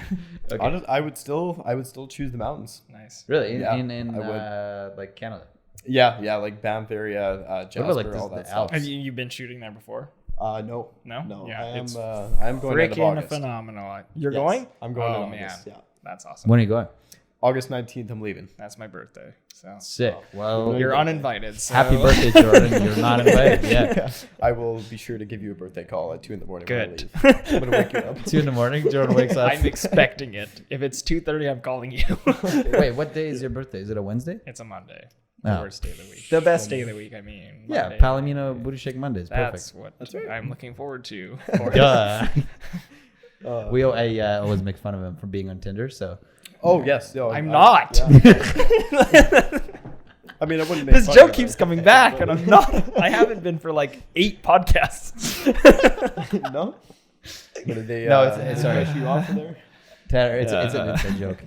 Okay. Honestly, I would still choose the mountains. Nice. Really? Yeah, in like Canada? Yeah, like Banff area, Jasper, what about like all that the stuff. Have you been shooting there before? No. No. Yeah, it's I am going end of freaking August. phenomenal. You're going? I'm going in man. August. Yeah. That's awesome. When are you going? August 19th, I'm leaving. That's my birthday. So Sick. Well, you're uninvited. So. happy birthday, Jordan. You're not invited. Yeah. I will be sure to give you a birthday call at 2 in the morning. Good. When I leave. I'm going to wake you up. 2 in, Jordan wakes up. I'm expecting it. If it's 2:30, I'm calling you. Wait, what day is your birthday? Is it a Wednesday? It's a Monday. Oh. The worst day of the week. The best day of the week, I mean. Yeah, Monday. Palomino Booty Shake Mondays. That's Perfect. what That's right. I'm looking forward to. Duh. Uh, I always make fun of him for being on Tinder, so. Oh, yes. No, I'm not. Yeah. I mean, I wouldn't make This fun joke of keeps it. coming back, and I'm not. I haven't been for like 8 podcasts. No? What did they, No, it's sorry. brush you off there? Tanner, it's an inside joke.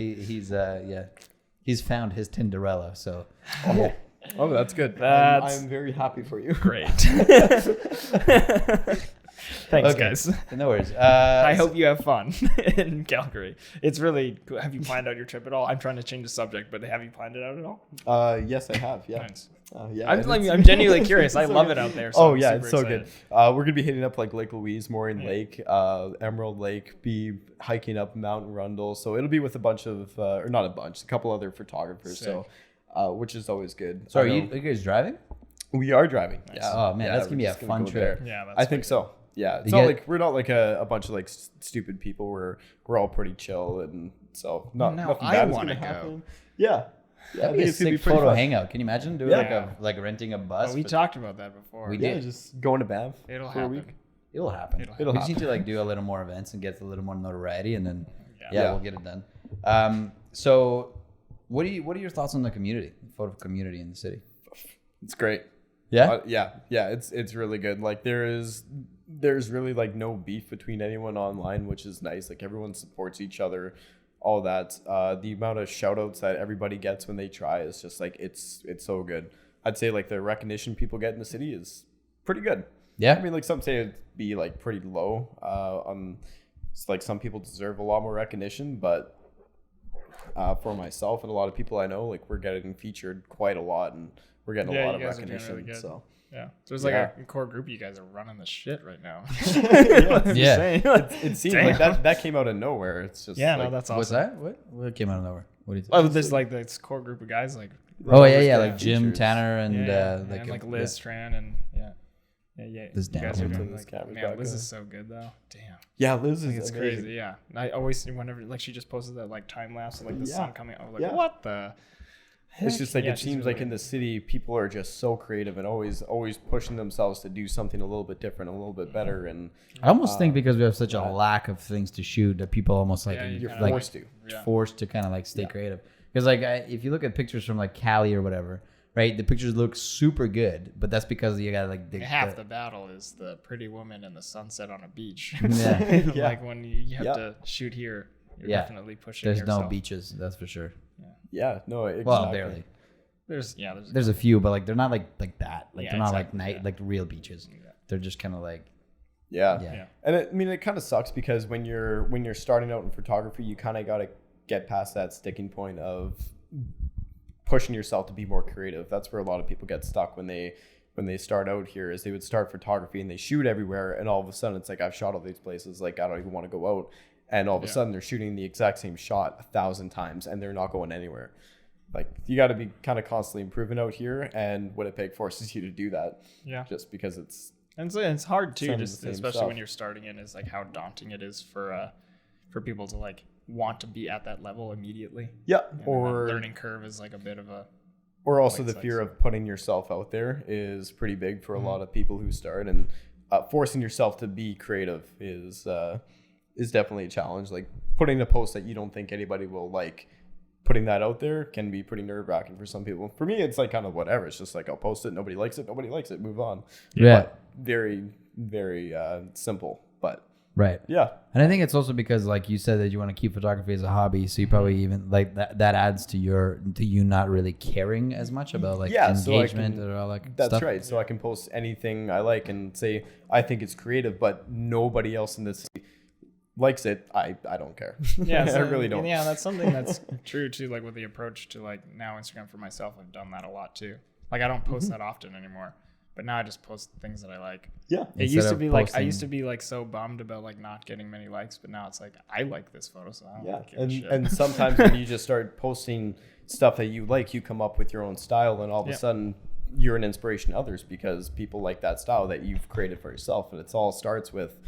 He's found his Tinderella, so. Yeah. Oh, that's good. That's- I'm very happy for you. Great. Thanks, Okay. guys. No worries. I hope you have fun in Calgary. It's really cool. Have you planned out your trip at all? I'm trying to change the subject, but have you planned it out at all? Yes, I have. Yeah. Nice. Yeah. I'm genuinely curious. I so love good. it out there. So Oh I'm yeah, super it's so excited. good. We're gonna be hitting up like Lake Louise, Moraine Yeah. Lake, Emerald Lake, be hiking up Mount Rundle. So it'll be with a bunch of, or not a bunch, a couple other photographers. Sick. So, which is always good. So I are know- you guys driving? We are driving. Nice. Yeah. Oh, man, Yeah, that's we're gonna be a just fun go trip. there. Yeah, that's I think wicked. so. Yeah, it's You not get- like we're not like a bunch of like stupid people. We're all pretty chill, and so Now nothing I bad is wanna gonna go. happen. Yeah, yeah. That'd be a it's gonna sick pretty photo fun. hangout. Can you imagine doing Yeah. like renting a bus? Oh, we but talked about that before. We Yeah, did. just going to Banff It'll for a happen. week. It'll happen. It'll we happen. just need to like do a little more events and get a little more notoriety, and then Yeah. we'll get it done. So what are your thoughts on the community, the photo community in the city? It's great. Yeah. Yeah. It's really good. Like there's really like no beef between anyone online, which is nice. Like everyone supports each other, all that. The amount of shout outs that everybody gets when they try is just like it's so good. I'd say like the recognition people get in the city is pretty good. Yeah. I mean, like some say it'd be like pretty low. It's like some people deserve a lot more recognition, but for myself and a lot of people I know, like we're getting featured quite a lot, and we're getting Yeah, a lot you of guys are doing recognition. really good. So Yeah. There's like Yeah. a core group of you guys are running the shit right now. Yeah. it seems Damn. like that came out of nowhere. It's just Yeah, like, no, that's awesome. What's that? What came out of nowhere? What do you think? Oh, there's like this core group of guys like Oh yeah, Rovers like get Jim, features. Tanner, and and like Liz, Tran, and yeah. This You guys are down. doing This like, camera's man, back Liz on. is so good though. Damn. Yeah, Liz Like, is it's amazing. crazy, yeah. And I always whenever like she just posted that like time lapse of like the Yeah. sun coming out. I was like, Yeah. what the It's just like Yeah, it she's seems really like in the city, people are just so creative and always pushing themselves to do something a little bit different, a little bit better, and I almost think because we have such a lack of things to shoot that people almost like Yeah, you you're kinda like forced to. Yeah. forced to kind of like stay creative. Because like if you look at pictures from like Cali or whatever, right, the pictures look super good, but that's because you got like half the battle is the pretty woman and the sunset on a beach. Yeah. Yeah. Like when you have Yeah. to shoot here, you're Yeah. definitely pushing there's yourself. no beaches, that's for sure. Yeah, no, exactly. Well, barely. There's There's a few, but like they're not like that. Like Yeah, they're not exactly, like yeah. like real beaches. They're just kind of like Yeah. Yeah. Yeah. And I mean, it kind of sucks because when you're starting out in photography, you kind of got to get past that sticking point of pushing yourself to be more creative. That's where a lot of people get stuck when they start out here, is they would start photography and they shoot everywhere, and all of a sudden it's like, I've shot all these places, like I don't even want to go out, and all of a sudden they're shooting the exact same shot 1,000 times and they're not going anywhere. Like you got to be kind of constantly improving out here, and Winnipeg forces you to do that. Yeah. Just because it's And so it's hard too, Some of just the same especially stuff. when you're starting in, is like how daunting it is for people to like want to be at that level immediately. yeah, And or that learning curve is like a bit of a Or also Like the size. fear of putting yourself out there is pretty big for a lot of people who start, and forcing yourself to be creative is definitely a challenge. Like putting a post that you don't think anybody will like, putting that out there can be pretty nerve-wracking for some people. For me, it's like kind of whatever. It's just like I'll post it, nobody likes it, move on. Yeah. But very, very simple. But right. yeah, And I think it's also because like you said that you want to keep photography as a hobby, so you probably even like that adds to you not really caring as much about like so I engagement can- or all that that's stuff. right. So I can post anything I like and say I think it's creative, but nobody else in this city likes it. I don't care. yeah. I so- really don't. Yeah, that's something that's true too. Like with the approach to like now Instagram for myself, I've done that a lot too. Like I don't post that often anymore, But now I just post things that I like. Yeah. It used to be like I used to be like so bummed about like not getting many likes, but now it's like I like this photo, so I don't give a shit. And sometimes when you just start posting stuff that you like, you come up with your own style, and all of a sudden you're an inspiration to others because people like that style that you've created for yourself. And it's all starts with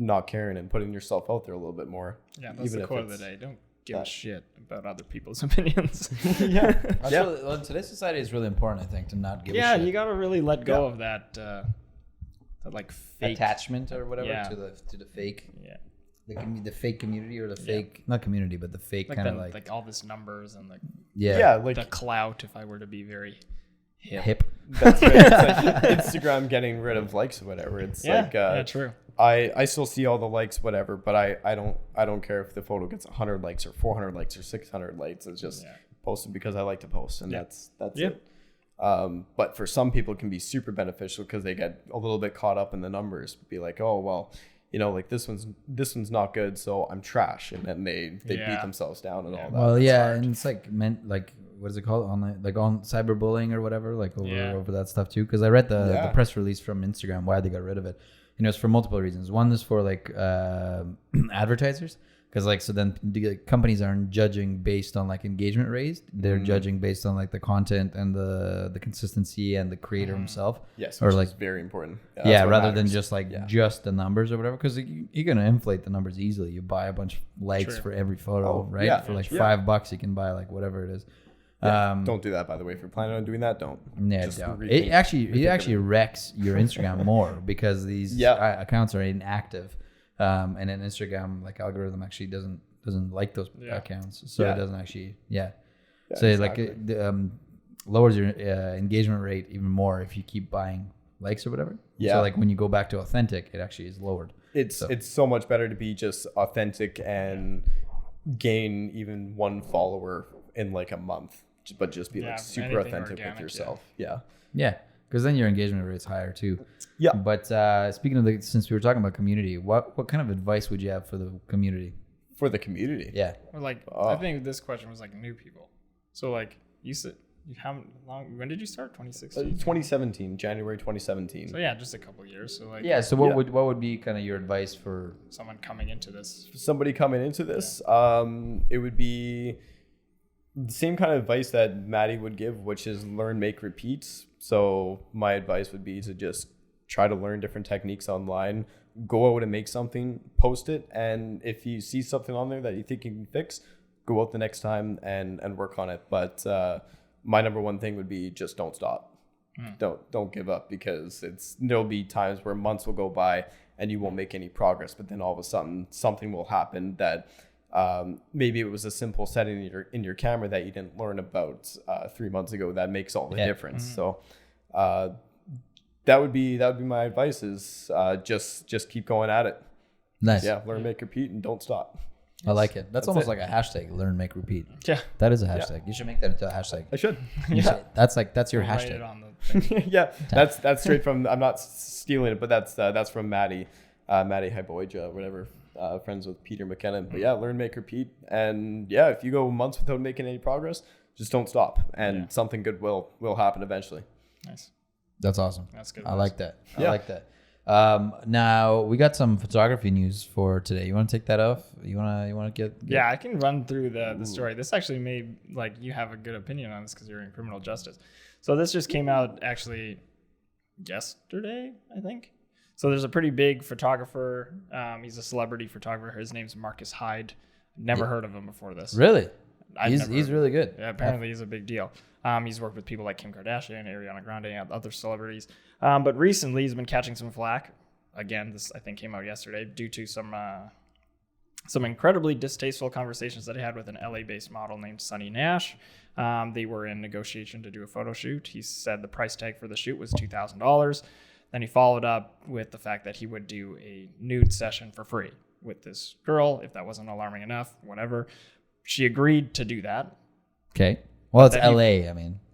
not caring and putting yourself out there a little bit more. Yeah, that's the quote of the day. Don't give a shit about other people's opinions. Well, in today's society, it's really important, I think, to not give a shit. Yeah, you gotta really let go of that like fake attachment or whatever to the fake. Yeah. The fake community or the fake not community but the fake like kind of like all this numbers and like like the clout, if I were to be very hip. That's right. It's like Instagram getting rid of likes or whatever. It's true. I still see all the likes, whatever, but I don't care if the photo gets 100 likes or 400 likes or 600 likes. It's just posted because I like to post, and that's it. But for some people, it can be super beneficial because they get a little bit caught up in the numbers. Be like, oh well, like this one's not good, so I'm trash, and then they beat themselves down and all that. Well, and it's like what is it called, online, like on cyberbullying or whatever, like over that stuff too. Because I read the press release from Instagram why they got rid of it. It's for multiple reasons. One is for like advertisers, because like so then the companies aren't judging based on like engagement rates. They're judging based on like the content and the consistency and the creator himself. Yes, or which like is very important. Rather than just like just the numbers or whatever, because you're gonna inflate the numbers easily. You buy a bunch of likes for every photo, right? For like $5, you can buy like whatever it is. Don't do that, by the way. If you're planning on doing that, don't. Yeah, don't. It actually wrecks your Instagram more because these accounts are inactive, and an Instagram like algorithm actually doesn't like those accounts, so it doesn't actually so exactly. Like it lowers your engagement rate even more if you keep buying likes or whatever. So like when you go back to authentic, it actually is lowered. It's so much better to be just authentic and gain even one follower in like a month. But just be like super authentic organic, with yourself. Yeah, because then your engagement rate's higher too. Yeah. But speaking of since we were talking about community, what kind of advice would you have for the community? For the community? Yeah. Or like I think this question was like new people. So like you said, when did you start? 2016? 2017, January 2017. So yeah, just a couple of years. So like so what would be kind of your advice for someone coming into this? Somebody coming into this, it would be the same kind of advice that Maddie would give, which is learn, make, repeat. So my advice would be to just try to learn different techniques online, go out and make something, post it, and if you see something on there that you think you can fix, go out the next time and work on it. But my number one thing would be just don't stop. Don't give up, because there'll be times where months will go by and you won't make any progress, but then all of a sudden something will happen that maybe it was a simple setting in your camera that you didn't learn about 3 months ago that makes all the difference. So that would be my advice is just keep going at it. Nice. Yeah, learn, make, repeat, and don't stop. I like it. That's almost like a hashtag, learn, make, repeat. Yeah. That is a hashtag. You should make that into a hashtag. I should. That's your hashtag. Write it on the thing. Yeah, that's straight from, I'm not stealing it, but that's from Maddie Hyboija, whatever. Friends with Peter McKinnon. But learn, make, repeat. And if you go months without making any progress, just don't stop, and something good will happen eventually. Nice. That's awesome. That's good. I like that. I like that. Now we got some photography news for today. You want to take that off? You want to get? Yeah, I can run through the story. This actually made like you have a good opinion on this because you're in criminal justice. So this just came out actually yesterday, I think. So there's a pretty big photographer. He's a celebrity photographer. His name's Marcus Hyde. Never heard of him before this. Really? He's really good. Yeah, apparently he's a big deal. He's worked with people like Kim Kardashian, Ariana Grande, and other celebrities. But recently he's been catching some flack. Again, this I think came out yesterday due to some incredibly distasteful conversations that he had with an LA-based model named Sunny Nash. They were in negotiation to do a photo shoot. He said the price tag for the shoot was $2,000. Then he followed up with the fact that he would do a nude session for free with this girl. If that wasn't alarming enough, whatever. She agreed to do that. Okay. Well, it's LA.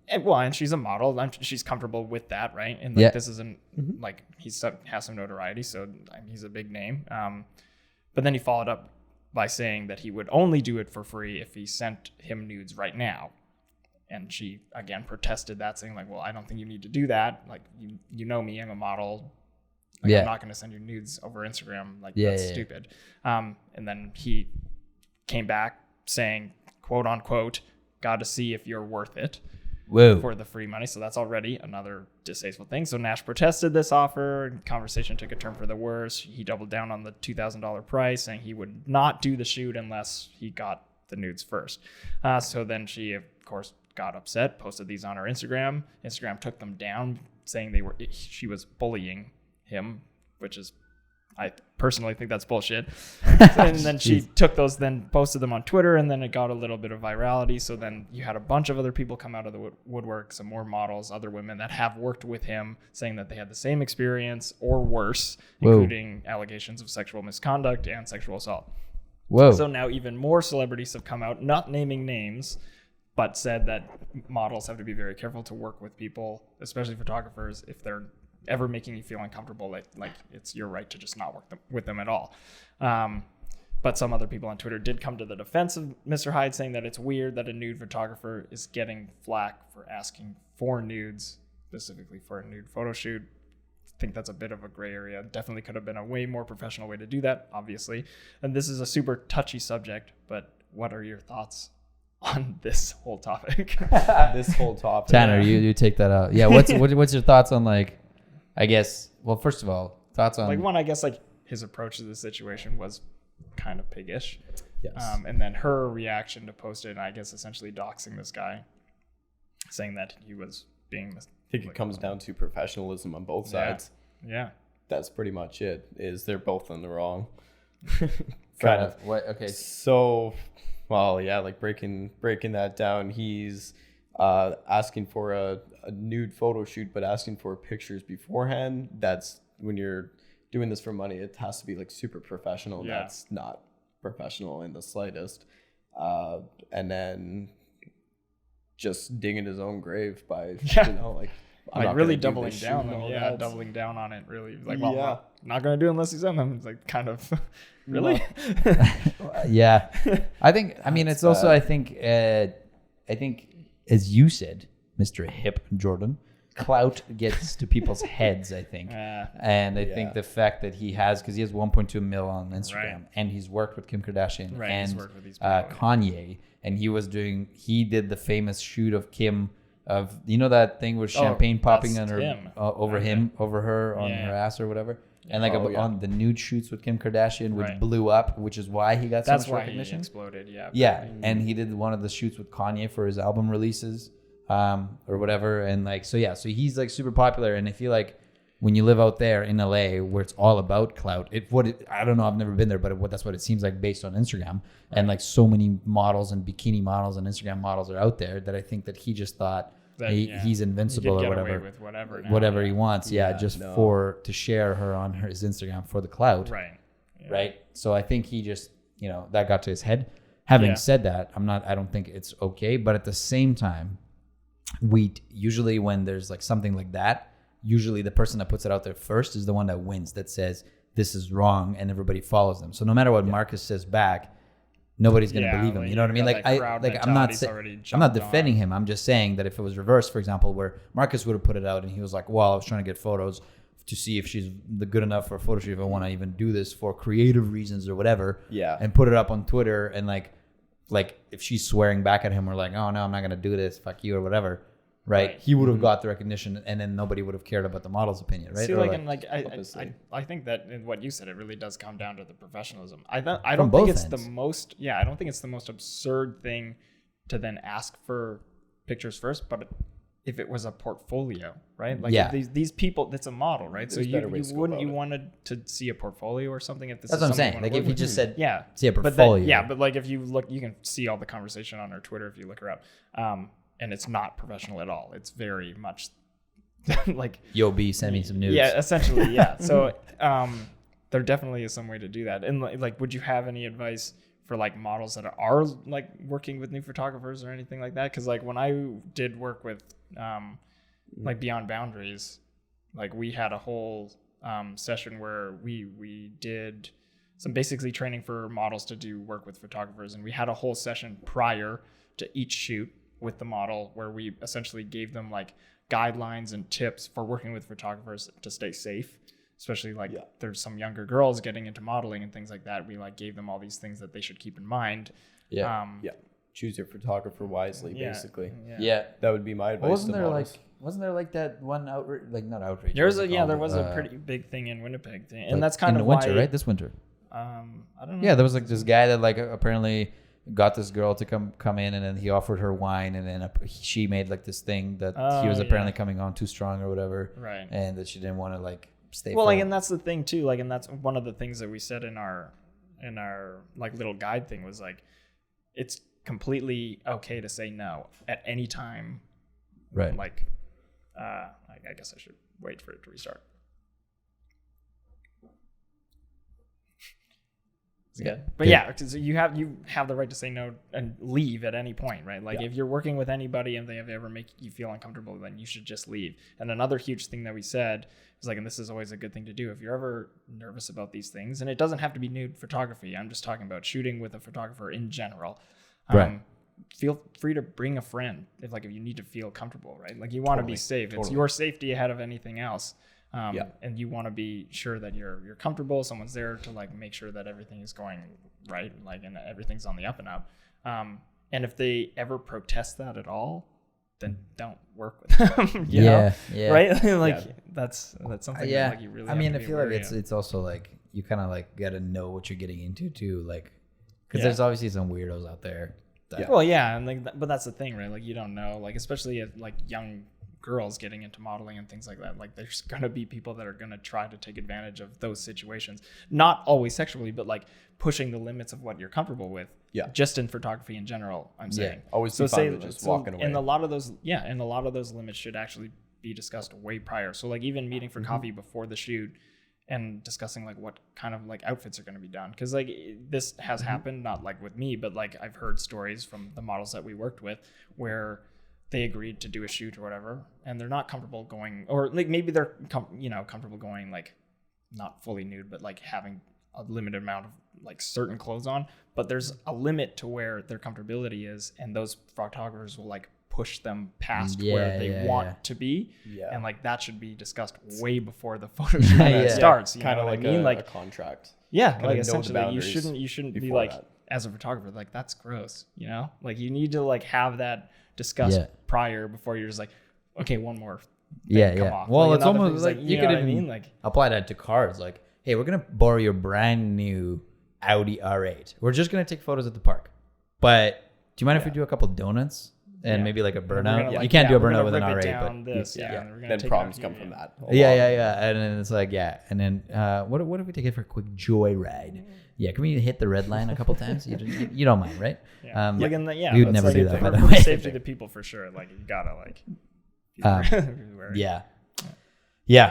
And she's a model. She's comfortable with that, right? And like this isn't like he has some notoriety, so he's a big name. But then he followed up by saying that he would only do it for free if he sent him nudes right now. And she again protested that, saying like, well, I don't think you need to do that. Like, you know me, I'm a model. Like, I'm not going to send you nudes over Instagram. Like, that's stupid. And then he came back saying, quote unquote, got to see if you're worth it. Whoa. For the free money. So that's already another distasteful thing. So Nash protested this offer, and conversation took a turn for the worse. He doubled down on the $2,000 price, saying he would not do the shoot unless he got the nudes first. So then she, of course, got upset, posted these on her Instagram. Instagram took them down, saying she was bullying him, which is, I personally think that's bullshit. And then she took those, then posted them on Twitter, and then it got a little bit of virality. So then you had a bunch of other people come out of the woodwork, some more models, other women that have worked with him, saying that they had the same experience or worse, including allegations of sexual misconduct and sexual assault. Whoa. So now even more celebrities have come out, not naming names, but said that models have to be very careful to work with people, especially photographers, if they're ever making you feel uncomfortable, like it's your right to just not work with them at all. But some other people on Twitter did come to the defense of Mr. Hyde, saying that it's weird that a nude photographer is getting flack for asking for nudes, specifically for a nude photo shoot. I think that's a bit of a gray area. Definitely could have been a way more professional way to do that, obviously. And this is a super touchy subject, but what are your thoughts on this whole topic? This whole topic. Tanner, you take that out. Yeah, what's your thoughts on, like, I guess, well, first of all, thoughts on... Like, one, I guess, like, his approach to the situation was kind of piggish. Yes. And then her reaction to post it, and I guess essentially doxing this guy, saying that he was being... I think it comes down to professionalism on both sides. Yeah. That's pretty much it, is they're both in the wrong. kind of. What? Okay. So, well, yeah, like breaking that down, he's asking for a nude photo shoot, but asking for pictures beforehand. That's when you're doing this for money, it has to be like super professional. Yeah. That's not professional in the slightest. And then just digging his own grave by, like really doubling down. Doubling down on it. Really, like, well, I'm not going to do it unless he's in them. It's like, kind of, really? Yeah. I think, I mean, it's also, I think, as you said, Mr. Hip Jordan, clout gets to people's heads, I think. And I think the fact that he has, because he has 1.2 mil on Instagram, and he's worked with Kim Kardashian and he's worked with these people, Kanye, and he did the famous shoot of Kim, of, you know, that thing with champagne popping on her, over her on her ass or whatever. And like on the nude shoots with Kim Kardashian, which blew up, which is why he got so much recognition. He exploded, and he did one of the shoots with Kanye for his album releases, or whatever. And like, so he's like super popular. And I feel like when you live out there in LA where it's all about clout, I don't know, I've never been there, but that's what it seems like based on Instagram. And like so many models and bikini models and Instagram models are out there that I think that he just thought that, he's invincible or whatever, with whatever he wants. To share her on his Instagram for the clout. Right. So I think he just, that got to his head. Having said that, I don't think it's okay. But at the same time, usually when there's like something like that, usually the person that puts it out there first is the one that wins, that says this is wrong, and everybody follows them. So no matter what Marcus says back, nobody's going to believe him. You know what I mean? Like, I'm not defending him. I'm just saying that if it was reversed, for example, where Marcus would have put it out and he was like, well, I was trying to get photos to see if she's good enough for a photo shoot, if I want to even do this for creative reasons or whatever. And put it up on Twitter, and like if she's swearing back at him or like, oh no, I'm not going to do this, fuck you or whatever. Right. He would have got the recognition, and then nobody would have cared about the model's opinion, right? See, I think that in what you said, it really does come down to the professionalism. I don't think it's the most absurd thing to then ask for pictures first, but if it was a portfolio, right? Like if these people, it's a model, right? There's so you wanted to see a portfolio or something? If this that's is what I'm saying. Like if you just said, see a portfolio. But like if you look, you can see all the conversation on her Twitter if you look her up. And it's not professional at all. It's very much like, yo, B, send me some nudes. Yeah, essentially, yeah. So there definitely is some way to do that. And like, would you have any advice for like models that are like working with new photographers or anything like that? Because like when I did work with like Beyond Boundaries, like we had a whole session where we did some basically training for models to do work with photographers, and we had a whole session prior to each shoot with the model where we essentially gave them like guidelines and tips for working with photographers to stay safe, especially like there's some younger girls getting into modeling and things like that. We like gave them all these things that they should keep in mind. Choose your photographer wisely, basically. That would be my advice. Wasn't there like that one outrage, like not outrage? There was a pretty big thing in Winnipeg, and that's kind in of the winter, why, right? This winter. I don't know. Yeah, there was like this guy that like apparently got this girl to come in, and then he offered her wine, and then she made like this thing that he was apparently coming on too strong or whatever, right? And that she didn't want to like stay. Well, like, and that's the thing too, like, and that's one of the things that we said in our like little guide thing was like, it's completely okay to say no at any time, right? Like, I guess I should wait for it to restart. Good. But because you have the right to say no and leave at any point, right? Like if you're working with anybody and they have ever make you feel uncomfortable, then you should just leave. And another huge thing that we said was like, and this is always a good thing to do, if you're ever nervous about these things, and it doesn't have to be nude photography, I'm just talking about shooting with a photographer in general. Right. Feel free to bring a friend if you need to feel comfortable, right? Like you want to be safe. It's your safety ahead of anything else. And you want to be sure that you're comfortable. Someone's there to like make sure that everything is going right, like, and everything's on the up and up. And if they ever protest that at all, then don't work with them. you know? Right? That's something that like you really. I mean, I feel like it's also like you kind of like got to know what you're getting into too, like, because there's obviously some weirdos out there. Well, and like, but that's the thing, right? Like you don't know, like especially if like young girls getting into modeling and things like that, like there's gonna be people that are gonna try to take advantage of those situations, not always sexually, but like pushing the limits of what you're comfortable with, just in photography in general, I'm saying. Always so say just walking away, and a lot of those limits should actually be discussed way prior. So like even meeting for coffee before the shoot and discussing like what kind of like outfits are going to be done, because like this has happened, not like with me, but like I've heard stories from the models that we worked with where they agreed to do a shoot or whatever, and they're not comfortable going, or like maybe they're comfortable going like not fully nude, but like having a limited amount of like certain clothes on, but there's a limit to where their comfortability is, and those photographers will like push them past where they want to be, and like that should be discussed way before the photo shoot starts. You kind know of what like I mean? a contract. Like essentially you shouldn't be like that. As a photographer, like that's gross, you know? Like you need to like have that discussed prior before you're just like, okay, one more thing come off. Well, like, it's almost like you could even like apply that to cars. Like, hey, we're gonna borrow your brand new Audi R8. We're just gonna take photos at the park, but do you mind if we do a couple donuts and maybe like a burnout? You can't do a burnout with an R8, but then problems come from that. And then it's like and then what if we take it for a quick joy ride? Yeah, can we hit the red line a couple times? You don't mind, right? we would never do that, by the way. Safety to people for sure. Like you gotta like.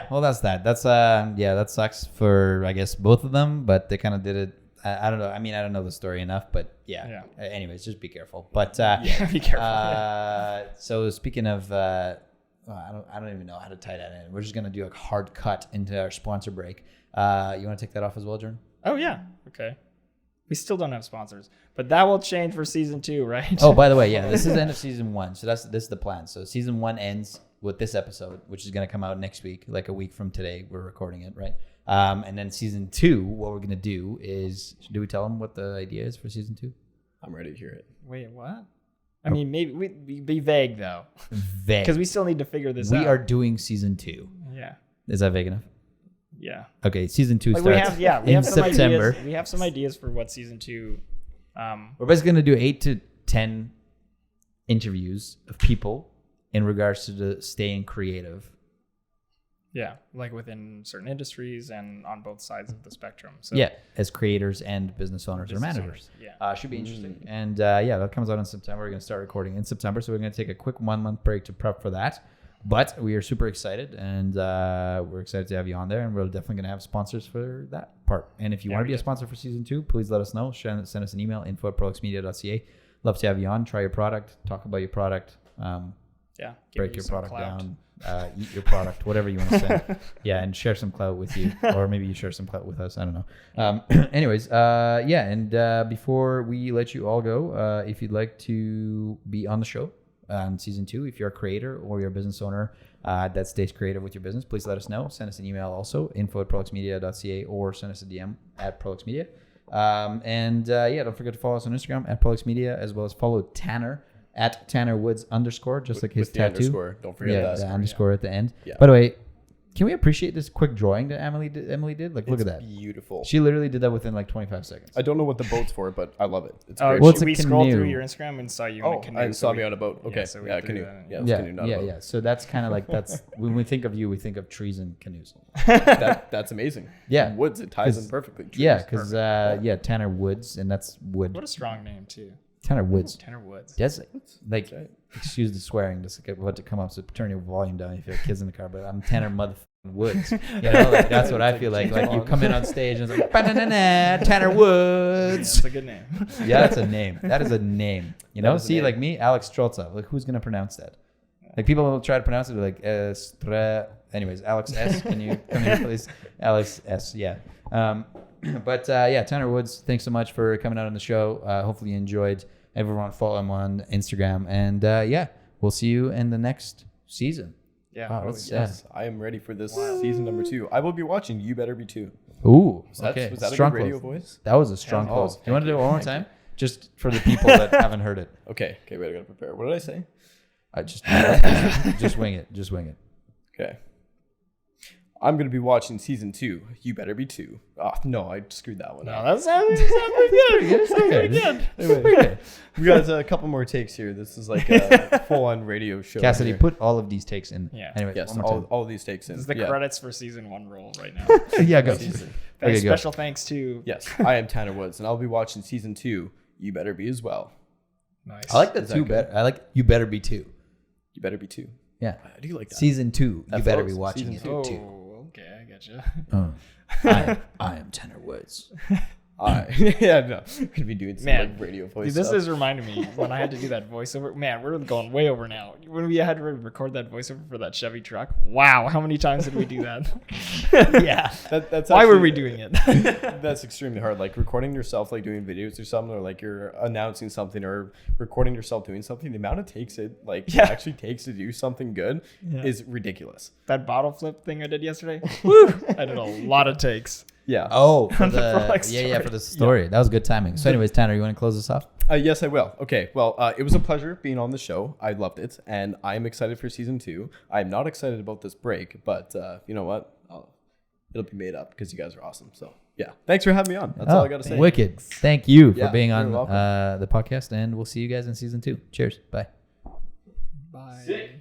Well, that's that. That's that sucks for I guess both of them, but they kind of did it. I don't know. I mean, I don't know the story enough, but anyways, just be careful. But be careful. So speaking of, I don't even know how to tie that in. We're just gonna do a hard cut into our sponsor break. You want to take that off as well, Jordan? Oh yeah. Okay. We still don't have sponsors, but that will change for season 2, right? Oh, by the way, this is the end of season 1. So this is the plan. So season 1 ends with this episode, which is going to come out next week, like a week from today. We're recording it, right? And then season 2, what we're going to do is, do we tell them what the idea is for season 2? I'm ready to hear it. Wait, what? I mean, maybe we be vague though. Vague. Because we still need to figure this out. We are doing season 2. Yeah. Is that vague enough? Yeah. Okay, season 2 starts we have some September. Ideas. We have some ideas for what season 2. We're basically going to do 8 to 10 interviews of people in regards to the staying creative. Yeah, like within certain industries and on both sides of the spectrum. So as creators and business owners or managers. Should be interesting. And that comes out in September. We're going to start recording in September, so we're going to take a quick 1-month break to prep for that. But we are super excited, and we're excited to have you on there, and we're definitely going to have sponsors for that part. And if you want to be a sponsor for season 2, please let us know. Send us an email, info@proluxmedia.ca. Love to have you on. Try your product. Talk about your product. Break your product down. Eat your product. Whatever you want to say. And share some clout with you. Or maybe you share some clout with us. I don't know. Anyways, and before we let you all go, if you'd like to be on the show, on season 2. If you're a creator or you're a business owner that stays creative with your business, please let us know. Send us an email also, info@proluxmedia.ca, or send us a DM at proluxmedia. Don't forget to follow us on Instagram at proluxmedia, as well as follow Tanner at TannerWoods_, just like his with the tattoo. underscore. Don't forget that. The underscore at the end. Yeah. By the way, can we appreciate this quick drawing that Emily did? Like, look It's at that. beautiful. She literally did that within like 25 seconds. I don't know what the boat's for, but I love it. It's Oh, great. Well, it's a we scrolled canoe. through your Instagram and saw you in a canoe. I saw so me on a boat. Okay, so we yeah, threw canoe. that in. Yeah, it's canoe, not a boat. So that's kind of like when we think of you, we think of trees and canoes. That's amazing. Yeah. Woods, it ties in 'Cause- perfectly. Trees, Yeah, because perfect. Tanner Woods, and that's wood. What a strong name too. Tanner Woods. Tanner Woods. That's like, That's right. excuse the swearing, just like about to come up. So turn your volume down if you have kids in the car. But I'm Tanner motherfucking Woods. You know, like that's what I feel like. Like you come in on stage and it's like "Ba-na-na-na, Tanner Yeah, Woods. that's a good name. Yeah, that's a name. That is a name. You know, That is a see, name. like me, Alex Streltsov. Like, who's gonna pronounce that? Like, people will try to pronounce it like Anyways, Alex S. Can you come here, please? Alex S. Yeah. Tanner Woods. Thanks so much for coming out on the show. Hopefully you enjoyed. Everyone follow him on Instagram, and we'll see you in the next season. Yeah. Wow, totally. that's Yes, I am ready for this season number 2. I will be watching You Better Be Too. Ooh, Was that, okay. was that a Strong good radio close. voice? That was a strong Yeah. close. Oh, You want to do it one more thank time, just for the people that haven't heard it? Okay, wait, I gotta prepare. What did I say? I just wing it. Just wing it. Okay. I'm going to be watching season 2. You Better Be 2. Oh, no, I screwed that one No, up. that sounds pretty good. Okay. We got a couple more takes here. This is like a full-on radio show. Cassidy, here. put all of these takes in. Yeah. Anyway, Yes, one more time. all these takes in. This is the Yeah. credits for season 1 roll right now. Yeah, go. Season. Okay, go. Special thanks to Yes, I am Tanner Woods, and I'll be watching season 2. You Better Be as well. Nice. I like the Is that two good? better. I like You Better Be 2. You Better Be 2. Yeah. I do like that. Season 2. That You better be flows. watching Season it Oh, too. okay, I gotcha. I am Tanner Woods. Yeah, no. Could be doing some Man, like radio voice Dude, this stuff. is reminding me when I had to do that voiceover. Man, we're going way over now. When we had to record that voiceover for that Chevy truck. Wow, how many times did we do that? Yeah. That's Why were actually- we doing it? That's extremely hard. Like recording yourself, like doing videos or something, or like you're announcing something, or recording yourself doing something. The amount it actually takes to do something good is ridiculous. That bottle flip thing I did yesterday. Woo! I did a lot of takes. Yeah. Oh, for The the Prolix for the story. That was good timing. So, anyways, Tanner, you want to close this off? Yes, I will. Okay. Well, it was a pleasure being on the show. I loved it, and I'm excited for season 2. I'm not excited about this break, but you know what? It'll be made up because you guys are awesome. So yeah, thanks for having me on. That's all I gotta say. Wicked. Thank you for Yeah, being you're on welcome. the podcast, and we'll see you guys in season 2. Cheers. Bye. Bye.